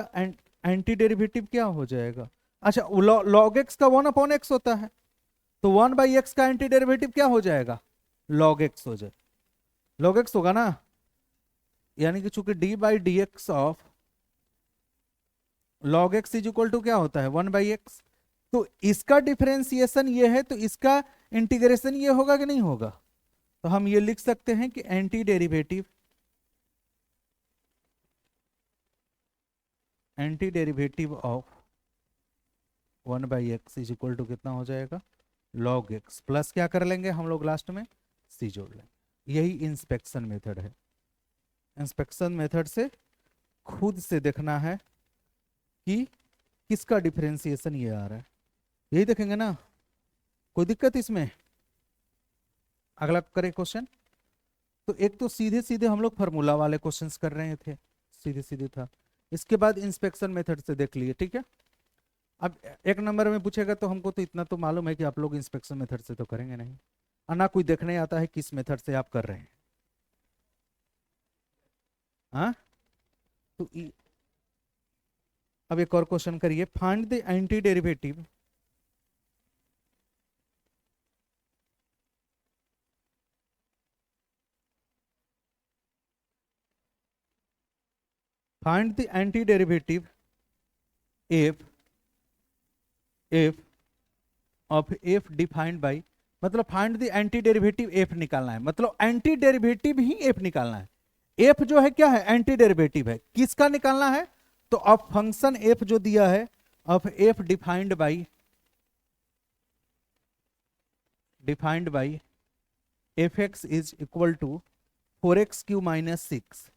एंटी डेरिवेटिव क्या हो जाएगा, अच्छा log x का 1/x होता है तो 1/x का एंटी डेरिवेटिव क्या हो जाएगा, log x हो जाए, log x होगा ना। यानी कि चूंकि d by d x of log x is equal to क्या होता है 1/x, तो इसका डिफरेंशिएशन ये है तो इसका इंटीग्रेशन ये होगा कि नहीं होगा। तो हम ये लिख सकते हैं कि anti derivative of 1/x is equal to कितना हो जाएगा, log x, प्लस क्या कर लेंगे हम लोग लास्ट में c जोड़ लेंगे। यही इंस्पेक्शन मेथड है। इंस्पेक्शन मेथड से खुद से देखना है कि किसका डिफरेंशिएशन ये आ रहा है, यही देखेंगे ना, कोई दिक्कत इसमें। अगला करें क्वेश्चन। तो एक तो सीधे सीधे हम लोग फार्मूला वाले क्वेश्चंस कर रहे थे, सीधे सीधे था। इसके बाद इंस्पेक्शन मेथड से देख लिए, ठीक है। अब एक नंबर में पूछेगा तो हमको तो इतना तो मालूम है कि आप लोग इंस्पेक्शन मेथड से तो करेंगे नहीं, और ना कोई देखने आता है किस मेथड से आप कर रहे हैं। हाँ, तो अब एक और क्वेश्चन करिए। Find the anti derivative find the anti derivative f of f defined by, मतलब find the anti derivative f निकालना है, मतलब एंटी डेरिवेटिव ही एफ निकालना है। एफ जो है क्या है, एंटी डेरिवेटिव है। किसका निकालना है, तो अब फंक्शन एफ जो दिया है, of f defined by f x is equal to 4x³ - 6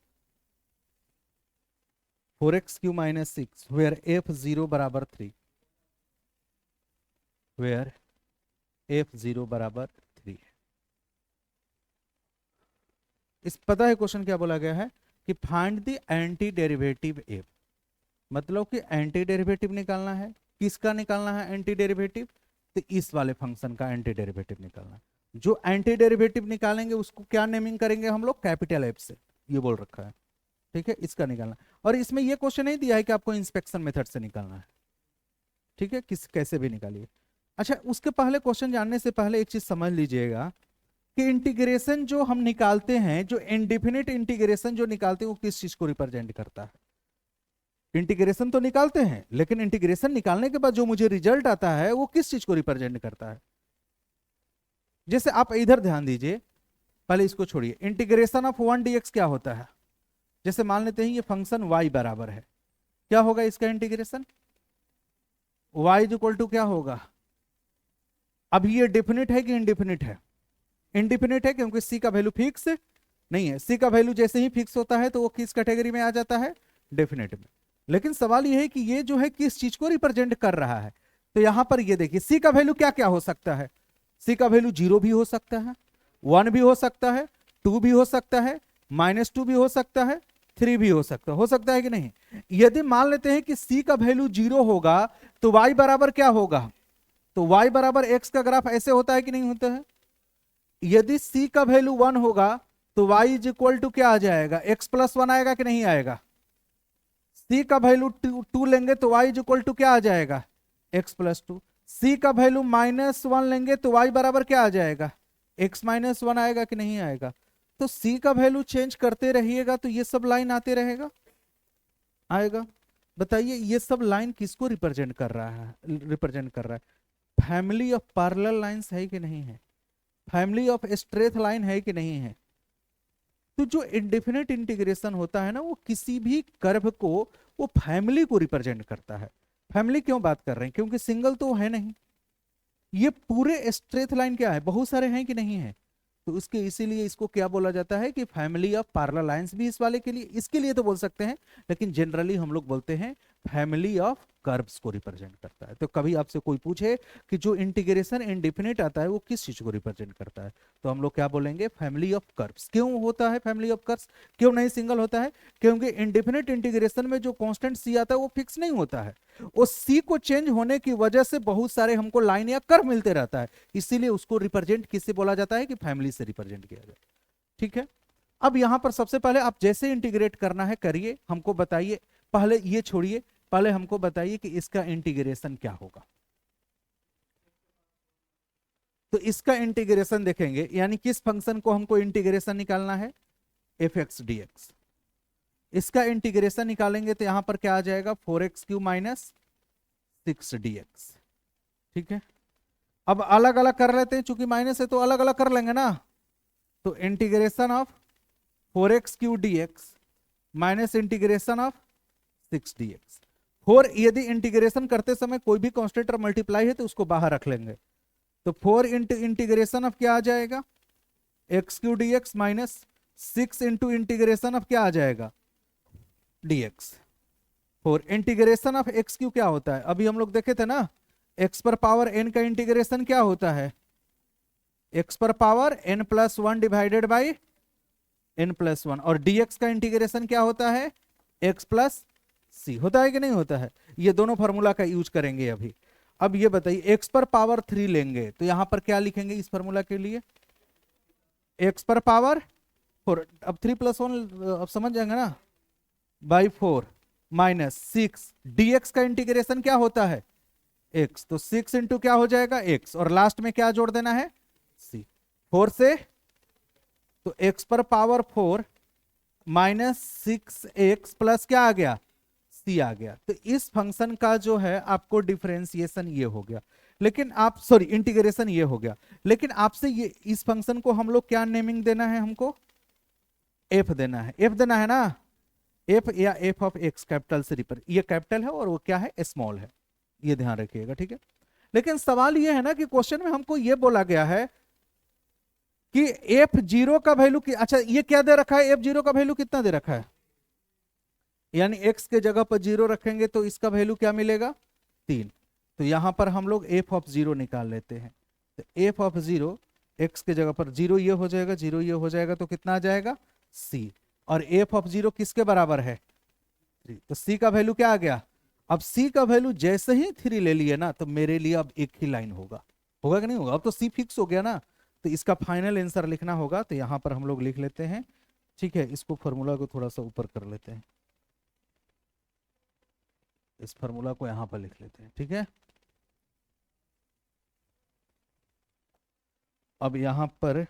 4x³ - 6 where f0 बराबर 3, वेयर f0 बराबर 3। इस पता है क्वेश्चन क्या बोला गया है कि find the anti derivative F, मतलब कि एंटी डेरिवेटिव निकालना है। किसका निकालना है एंटी डेरिवेटिव, तो इस वाले फंक्शन का एंटी डेरिवेटिव निकालना है। जो एंटी डेरिवेटिव निकालेंगे उसको क्या नेमिंग करेंगे हम लोग, कैपिटल एफ से, ये बोल रखा है, ठीक है। इसका निकालना, और इसमें ये क्वेश्चन नहीं दिया है कि आपको इंस्पेक्शन मेथड से निकालना है, ठीक है, किस कैसे भी निकालिए। अच्छा, उसके पहले क्वेश्चन जानने से पहले एक चीज समझ लीजिएगा कि इंटीग्रेशन जो हम निकालते हैं, जो इंडिफिनिट इंटीग्रेशन जो निकालते हैं, वो किस चीज को रिप्रेजेंट करता है। इंटीग्रेशन तो निकालते हैं, लेकिन इंटीग्रेशन निकालने के बाद जो मुझे रिजल्ट आता है वो किस चीज को रिप्रेजेंट करता है। जैसे आप इधर ध्यान दीजिए, पहले इसको छोड़िए। इंटीग्रेशन ऑफ 1 dx क्या होता है, जैसे मान लेते हैं ये फंक्शन y बराबर है, क्या होगा इसका integration, y is equal to क्या होगा। अब ये डेफिनेट है कि इनडिफिनिट है, इनडिफिनिट है क्योंकि c का वैल्यू फिक्स नहीं है। c का वैल्यू जैसे ही फिक्स होता है तो वो किस कैटेगरी में आ जाता है, डेफिनेट में। लेकिन सवाल ये है कि ये जो है किस चीज को रिप्रेजेंट कर रहा है। तो यहां पर ये देखिए c का वैल्यू क्या क्या हो सकता है, c का वैल्यू 0 भी हो सकता है, 1 भी हो सकता है, 2 भी हो सकता है, -2 भी हो सकता है, 3 भी हो सकता है कि नहीं। यदि मान लेते हैं कि c का वैल्यू 0 होगा तो y बराबर क्या होगा, तो y बराबर x का ग्राफ ऐसे होता है कि नहीं होता है। यदि c का वैल्यू 1 होगा तो y इज इक्वल टू क्या आ जाएगा, x+1 आएगा कि नहीं आएगा। c का वैल्यू 2 लेंगे तो y इज इक्वल टू क्या आ जाएगा, x+2। c का वैल्यू -1 लेंगे तो y बराबर क्या आ जाएगा, x-1 आएगा कि नहीं आएगा। तो c का वैल्यू चेंज करते रहिएगा तो ये सब लाइन आते रहेगा, आएगा। बताइए ये सब लाइन किसको रिप्रेजेंट कर रहा है, फैमिली ऑफ पैरेलल लाइंस है कि नहीं है, फैमिली ऑफ स्ट्रेट लाइन है कि नहीं है। तो जो इंडेफिनिट इंटीग्रेशन होता है ना, वो किसी भी कर्व को वो फैमिली को रिप्रेजेंट करता है। फैमिली क्यों बात कर रहे हैं, क्योंकि सिंगल तो है नहीं, ये पूरे स्ट्रेट लाइन क्या है, बहुत सारे हैं कि नहीं है। तो उसके इसीलिए इसको क्या बोला जाता है कि फैमिली ऑफ पैरेलल लाइंस भी इस वाले के लिए, इसके लिए तो बोल सकते हैं, लेकिन जनरली हम लोग बोलते हैं फैमिली ऑफ कर्व्स को रिप्रेजेंट करता है। तो कभी आपसे कोई पूछे कि जो इंटीग्रेशन इंडेफिनिट आता है वो किस चीज को रिप्रेजेंट करता है, तो हम लोग क्या बोलेंगे, फैमिली ऑफ कर्व्स। क्यों होता है फैमिली ऑफ कर्व्स, क्यों नहीं सिंगल होता है, क्योंकि इंडेफिनिट इंटीग्रेशन में जो कांस्टेंट सी आता है वो फिक्स नहीं होता है, वो सी को चेंज होने की वजह से बहुत सारे हमको लाइन या कर्व मिलते रहता है, इसीलिए उसको रिप्रेजेंट किससे बोला जाता है कि फैमिली से रिप्रेजेंट किया जाए, ठीक है। अब यहां पर सबसे पहले आप जैसे इंटीग्रेट करना है करिए, हमको बताइए, पहले ये छोड़िए, पहले हमको बताइए कि इसका इंटीग्रेशन क्या होगा। तो इसका इंटीग्रेशन देखेंगे, यानी किस फंक्शन को हमको इंटीग्रेशन निकालना है, f(x) dx। इसका इंटीग्रेशन निकालेंगे तो यहां पर क्या आ जाएगा, 4x³ - 6 dx, ठीक है। अब अलग अलग कर लेते हैं, चूंकि माइनस है तो अलग अलग कर लेंगे ना। तो integration of 4x³ dx minus integration of 6 dx। 4 यदि इंटीग्रेशन करते समय कोई भी कांस्टेंट मल्टीप्लाई है तो उसको बाहर रख लेंगे, तो 4 इंटीग्रेशन ऑफ क्या आ जाएगा, x Q D x minus 6 into integration of क्या आ जाएगा dx। और इंटीग्रेशन ऑफ एक्स क्यू क्या होता है, अभी हम लोग देखे थे ना, एक्स पर पावर n का इंटीग्रेशन क्या होता है, एक्स पर power n+1 divided by n+1, और dx का इंटीग्रेशन क्या होता है x प्लस सी, होता है कि नहीं होता है। ये दोनों फार्मूला का यूज करेंगे अभी। अब ये बताइए x पर पावर 3 लेंगे तो यहां पर क्या लिखेंगे इस फार्मूला के लिए, x पर पावर 4, अब 3+1 अब समझ जाएंगे ना, बाई 4 माइनस 6, dx का इंटीग्रेशन क्या होता है x, तो 6 इंटू क्या हो जाएगा x, और लास्ट में क्या जोड़ देना है c, 4 से, तो x पर पावर 4 माइनस 6x प्लस क्या आ गया c आ गया। तो इस फंक्शन का जो है आपको डिफरेंशिएशन ये हो गया, लेकिन आप सॉरी इंटीग्रेशन ये हो गया, लेकिन आपसे ये इस फंक्शन को हम लोग क्या नेमिंग देना है, हमको f देना है, f देना है ना, f या f ऑफ x कैपिटल से रिपर, ये कैपिटल है और वो क्या है स्मॉल है, ये ध्यान रखिएगा, ठीक है। लेकिन सवाल ये है ना कि क्वेश्चन में हमको ये बोला गया है कि f0 का वैल्यू की, अच्छा ये क्या दे रखा है, f0 का वैल्यू कितना दे रखा है, यानी x के जगह पर 0 रखेंगे तो इसका वैल्यू क्या मिलेगा 3, तो यहां पर हम लोग f ऑफ 0 निकाल लेते हैं, तो f ऑफ 0 x के जगह पर 0 ये हो जाएगा, 0 ये हो जाएगा, तो कितना आ जाएगा c, और f ऑफ 0 किसके बराबर है 3, तो c का वैल्यू क्या आ गया, अब c का वैल्यू जैसे ही 3 ले लिए ना, तो मेरे लिए अब एक ही लाइन होगा, होगा कि नहीं होगा, अब तो c फिक्स हो गया ना, तो इसका फाइनल आंसर लिखना होगा, तो यहां पर हम लोग लिख लेते हैं, ठीक है। इसको फॉर्मूला को थोड़ा सा ऊपर कर लेते हैं, इस फॉर्मूला को यहां पर लिख लेते हैं, ठीक है। अब यहां पर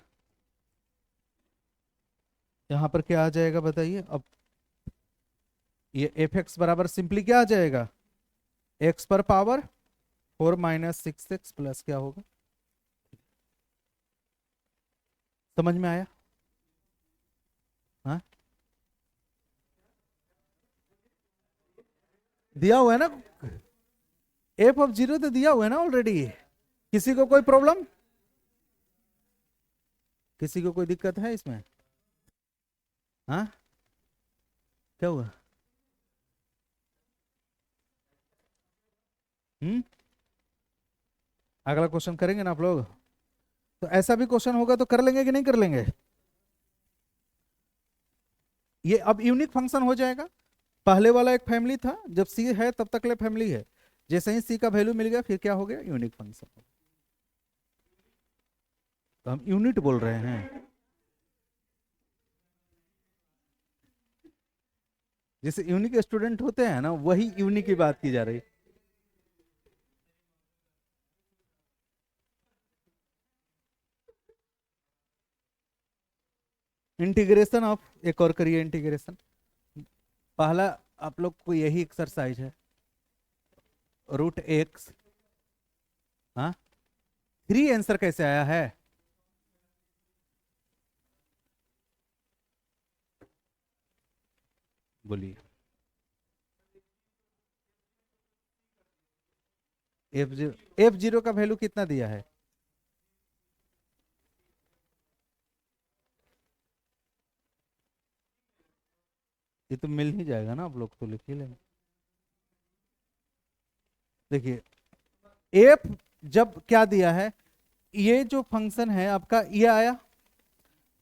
क्या आ जाएगा बताइए, अब ये f(x) बराबर सिंपली क्या आ जाएगा, x पर पावर 4 माइनस 6x प्लस क्या होगा, समझ में आया, हाँ दिया हुआ है ना, f ऑफ 0 तो दिया हुआ है ना ऑलरेडी, किसी को कोई प्रॉब्लम, किसी को कोई दिक्कत है इसमें, हाँ क्या हुआ, अगला क्वेश्चन करेंगे ना आप लोग, तो ऐसा भी क्वेश्चन होगा तो कर लेंगे कि नहीं कर लेंगे, ये अब यूनिक फंक्शन हो जाएगा, पहले वाला एक फैमिली था, जब सी है तब तक ले फैमिली है, जैसे ही सी का वैल्यू मिल गया फिर क्या हो गया यूनिक फंक्शन, तो हम यूनिट बोल रहे हैं, जैसे यूनिक स्टूडेंट होते हैं ना, वही यूनिक की बात की जा रही। इंटीग्रेशन ऑफ, एक और करिए इंटीग्रेशन, पहला आप लोग को यही एक्सरसाइज है, √x, हाँ 3 आंसर कैसे आया है, बोलिए, f0 का वैल्यू कितना दिया है, ये तो मिल ही जाएगा ना, आप लोग तो लिख ही लेंगे। देखिए f जब क्या दिया है, ये जो फंक्शन है आपका ये आया,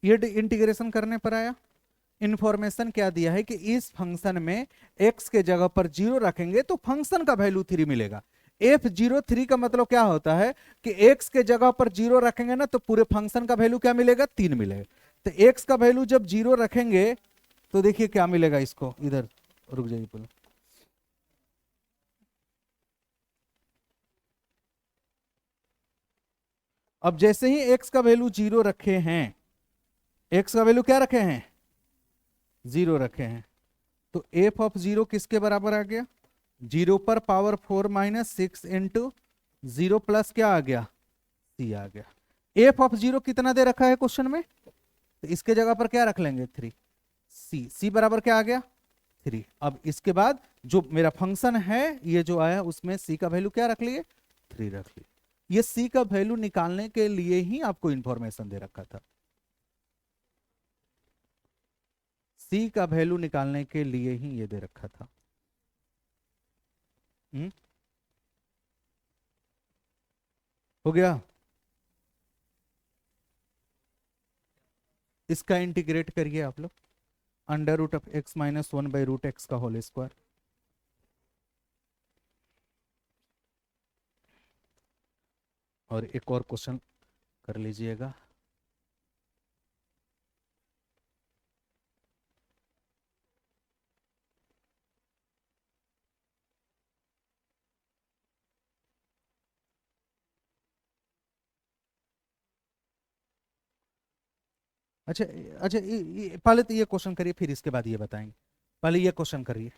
ये इंटीग्रेशन करने पर आया, इंफॉर्मेशन क्या दिया है कि इस फंक्शन में x के जगह पर 0 रखेंगे तो फंक्शन का वैल्यू 3 मिलेगा, f0 3 का मतलब क्या होता है कि x के जगह पर 0 रखेंगे ना तो पूरे फंक्शन का वैल्यू क्या मिलेगा 3 मिलेगा, तो x का वैल्यू जब 0 रखेंगे तो देखिए क्या मिलेगा, इसको इधर रुक जाइए बोलो, अब जैसे ही x का वैल्यू 0 रखे हैं, x का वैल्यू क्या रखे हैं 0 रखे हैं, तो f ऑफ 0 किसके बराबर आ गया, 0 पर पावर 4 माइनस 6 इंटू 0 प्लस क्या आ गया c आ गया। f ऑफ 0 कितना दे रखा है क्वेश्चन में, तो इसके जगह पर क्या रख लेंगे 3, c बराबर क्या आ गया 3। अब इसके बाद जो मेरा फंक्शन है ये जो आया उसमें c का वैल्यू क्या रख लिए 3 रख लिए, ये c का वैल्यू निकालने के लिए ही आपको इंफॉर्मेशन दे रखा था, c का वैल्यू निकालने के लिए ही ये दे रखा था। हो गया। इसका इंटीग्रेट करिए आप लोग, under root of x minus 1/√x का होल स्क्वायर। और एक और क्वेश्चन कर लीजिएगा। अच्छा अच्छा, पहले तो ये क्वेश्चन करिए, फिर इसके बाद ये बताएंगे। पहले ये क्वेश्चन करिए।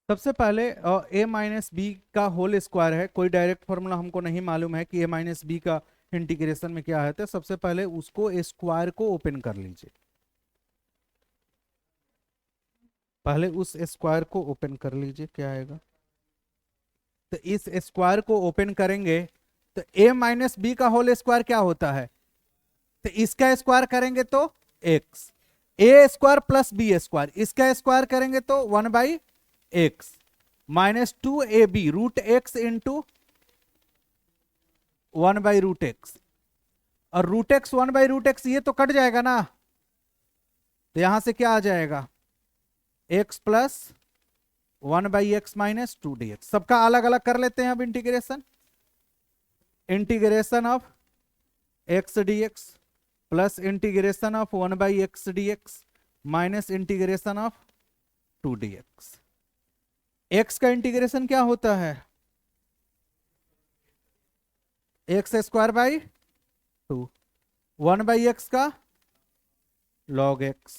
सबसे पहले ए माइनस बी का होल स्क्वायर है, कोई डायरेक्ट फॉर्मूला हमको नहीं मालूम है कि ए माइनस बी का इंटीग्रेशन में क्या है। तो सबसे पहले उसको स्क्वायर को ओपन कर लीजिए, पहले उस स्क्वायर को ओपन कर लीजिए, क्या आएगा। तो इस स्क्वायर को ओपन करेंगे तो ए माइनस बी का होल स्क्वायर क्या होता है, तो इसका स्क्वायर करेंगे तो एक्स, ए स्क्वायर प्लस बी स्क्वायर, इसका स्क्वायर करेंगे तो 1/x minus 2ab root x into 1/√x। और रूट एक्स 1/√x ये तो कट जाएगा ना, तो यहां से क्या आ जाएगा, x plus 1/x minus 2dx। सबका अलग अलग कर लेते हैं अब integration. Integration of x dx plus integration of 1/x dx minus integration of 2dx। x का इंटीग्रेशन क्या होता है, एक्स स्क्वायर बाई 2, 1/x का log x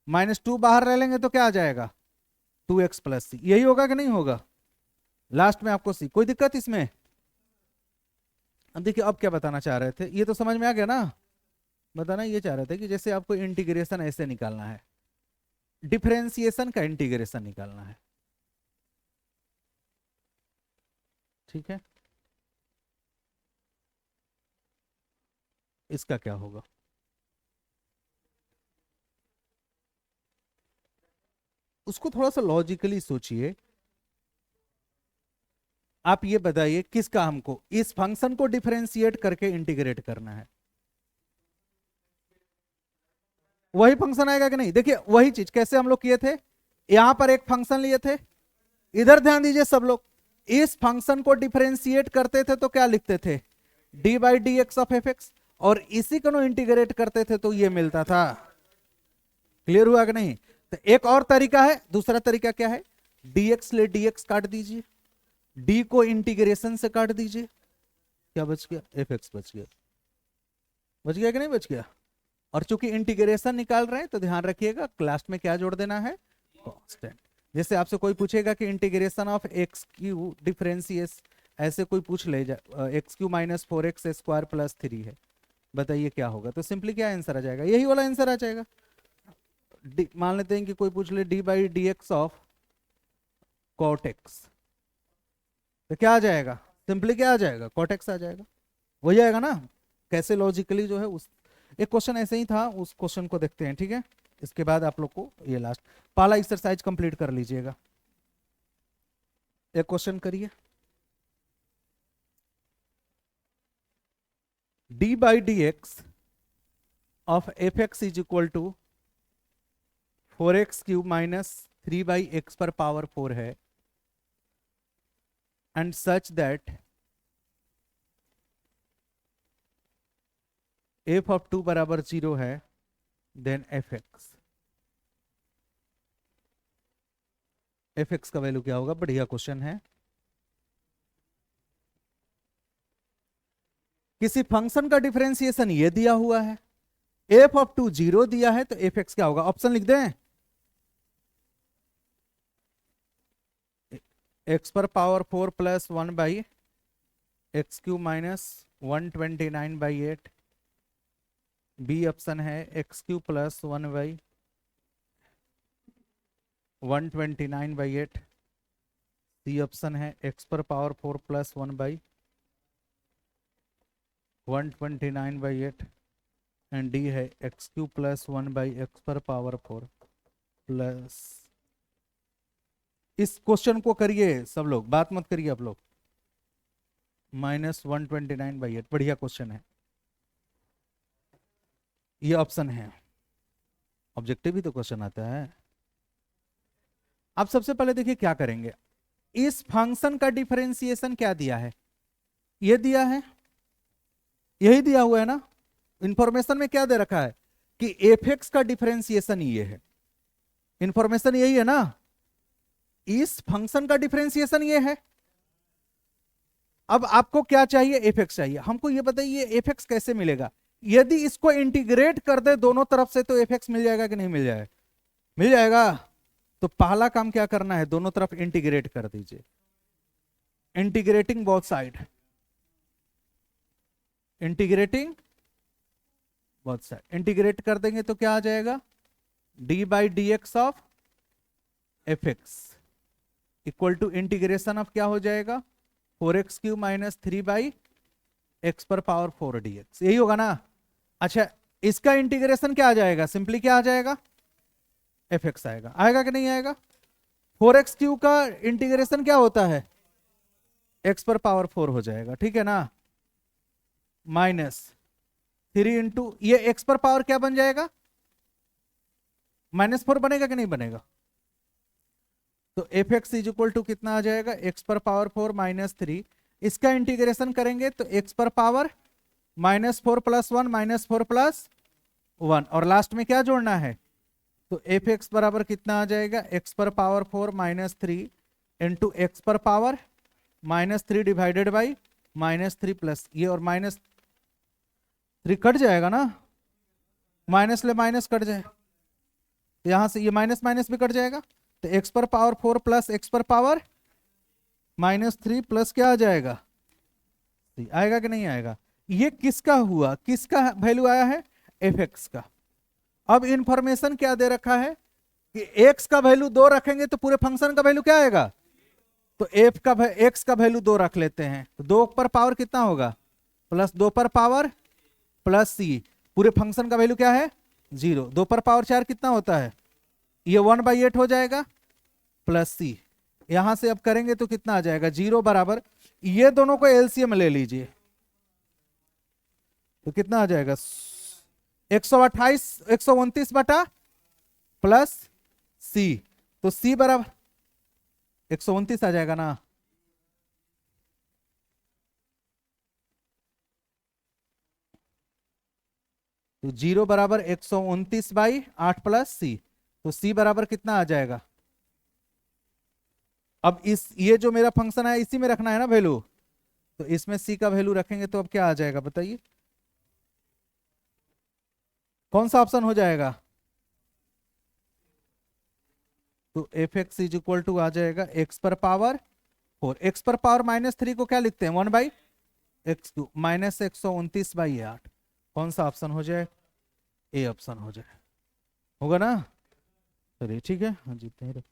माइनस 2 बाहर रह लेंगे तो क्या आ जाएगा 2x प्लस c। यही होगा कि नहीं होगा, लास्ट में आपको c। कोई दिक्कत इसमें। अब देखिए अब क्या बताना चाह रहे थे, ये तो समझ में आ गया ना। बताना ये चाह रहे थे कि जैसे आपको इंटीग्रेशन ऐसे निकालना है, डिफरेंशिएशन का इंटीग्रेशन निकालना है, ठीक है। इसका क्या होगा, उसको थोड़ा सा लॉजिकली सोचिए। आप ये बताइए किसका हमको इस फंक्शन को डिफरेंशिएट करके इंटीग्रेट करना है, वही फंक्शन आएगा कि नहीं। देखिए वही चीज कैसे हम लोग किए थे, यहां पर एक फंक्शन लिए थे, इधर ध्यान दीजिए सब लोग, इस फंक्शन को डिफरेंशिएट करते थे तो क्या लिखते थे, d/dx ऑफ fx, और इसी को इंटीग्रेट करते थे तो ये मिलता था। क्लियर हुआ कि नहीं। तो एक और तरीका है, दूसरा तरीका क्या है, dx ले dx काट दीजिए, d को इंटीग्रेशन से काट दीजिए, क्या बच गया, fx बच गया। बच गया कि नहीं बच गया। और चूंकि इंटीग्रेशन निकाल रहे हैं तो ध्यान रखिएगा लास्ट में क्या जोड़ देना है, कांस्टेंट। जैसे आपसे कोई पूछेगा कि इंटीग्रेशन ऑफ एक्स क्यू डिफरेंशिएस, ऐसे कोई पूछ ले x cube minus 4x square plus 3 है, बताइए क्या होगा। तो सिंपली क्या आंसर आ जाएगा, यही वाला आंसर आ जाएगा। मान लेते हैं कि कोई पूछ ले d/dx ऑफ cot x, तो क्या आ जाएगा, सिंपली क्या आ जाएगा, cot x आ जाएगा। हो जाएगा ना, कैसे लॉजिकली जो है उस एक क्वेश्चन ऐसे ही था, उस क्वेश्चन को देखते हैं, ठीक है। इसके बाद आप लोग को ये लास्ट पहला एक्सरसाइज कंप्लीट कर लीजिएगा। एक क्वेश्चन करिए, d/dx of fx is equal to 4x³ minus 3/x पर पावर 4 है, and such that f of 2 बराबर 0 है, देन fx का वैल्यू क्या होगा। बढ़िया क्वेश्चन है। किसी फंक्शन का डिफरेंशिएशन ये दिया हुआ है, f ऑफ 2 0 दिया है, तो fx क्या होगा, ऑप्शन लिख दें। एक्स पर power 4 plus 1 by x cube minus 129/8। B option है x cube plus 1 by 129/8। C option है एक्स पर power 4 plus 1 by 129/8। And d है x cube plus 1 by x पर पावर 4 प्लस। इस क्वेश्चन को करिए सब लोग, बात मत करिए आप लोग। -129/8 बढ़िया क्वेश्चन है। ये ऑप्शन है, ऑब्जेक्टिव ही तो क्वेश्चन आता है। अब सबसे पहले देखिए क्या करेंगे। इस फंक्शन का डिफरेंशिएशन क्या दिया है? ये दिया है, यही दिया हुआ है ना। इंफॉर्मेशन में क्या दे रखा है कि एफ एक्स का डिफरेंशिएशन ये है। इंफॉर्मेशन यही है ना, इस फंक्शन का डिफरेंशिएशन ये है। अब आपको क्या चाहिए? एफ एक्स चाहिए। हमको ये बताइए एफ एक्स कैसे मिलेगा? यदि इसको इंटीग्रेट कर दे दोनों तरफ से तो एफ एक्स मिल जाएगा कि नहीं मिल जाएगा? मिल जाएगा। तो पहला काम क्या करना है, दोनों तरफ इंटीग्रेट कर दीजिए। Integrating both side, integrating both side. Integrate कर देंगे तो क्या आ जाएगा? D by d x of f x equal to integration of क्या हो जाएगा? 4x³ माइनस 3/x पर पावर 4 dx। यही होगा ना। अच्छा, इसका इंटीग्रेशन क्या आ जाएगा? सिंपली क्या आ जाएगा? एफ एक्स आएगा। आएगा कि नहीं आएगा? 4x³ का इंटीग्रेशन क्या होता है? x पर पावर 4 हो जाएगा, ठीक है ना। -3 इंटू ये x पर पावर क्या बन जाएगा? -4 बनेगा कि नहीं बनेगा? तो f x is equal to कितना आ जाएगा? x पर पावर 4 -3। इसका इंटीग्रेशन करेंगे तो x पर पावर -4 + 1 -4 + 1 और लास्ट में क्या जोड़ना है? तो एफ एक्स बराबर कितना आ जाएगा? x पर पावर 4 -3 इंटू एक्स पर पावर -3 डिवाइडेड बाई -3 प्लस ये और -3 कट जाएगा ना, माइनस ले माइनस कट जाए, यहां से ये माइनस माइनस भी कट जाएगा। तो x पर पावर 4 प्लस x पर पावर -3 प्लस क्या आ जाएगा? आएगा कि नहीं आएगा? ये किसका हुआ? किसका वैल्यू आया है? एफ एक्स का। अब इंफॉर्मेशन क्या दे रखा है कि x का वैल्यू 2 रखेंगे तो पूरे फंक्शन का वैल्यू क्या आएगा? तो x का वैल्यू 2 रख लेते हैं तो 2 पर पावर कितना होगा? +2 पर पावर प्लस c। पूरे फंक्शन का वैल्यू क्या है? 0। 2 पर पावर 4 कितना होता है? ये 1/8 हो जाएगा प्लस c। यहां से अब करेंगे तो कितना आ जाएगा? 0 बराबर, ये दोनों को एलसीएम ले लीजिए तो कितना आ जाएगा? 129 बटा प्लस c। तो c बराबर 129 आ जाएगा ना। तो 0 बराबर 129/8 प्लस c। तो c बराबर कितना आ जाएगा? अब इस ये जो मेरा फंक्शन है इसी में रखना है ना वैल्यू, तो इसमें c का वैल्यू रखेंगे तो अब क्या आ जाएगा बताइए? कौन सा ऑप्शन हो जाएगा? तो f x is equal to आ जाएगा x पर पावर 4। x पर पावर -3 को क्या लिखते हैं? 1/x³ -129/8। कौन सा ऑप्शन हो जाए? ए ऑप्शन हो जाए, होगा ना। चलिए ठीक है, हाँ जीतते हैं।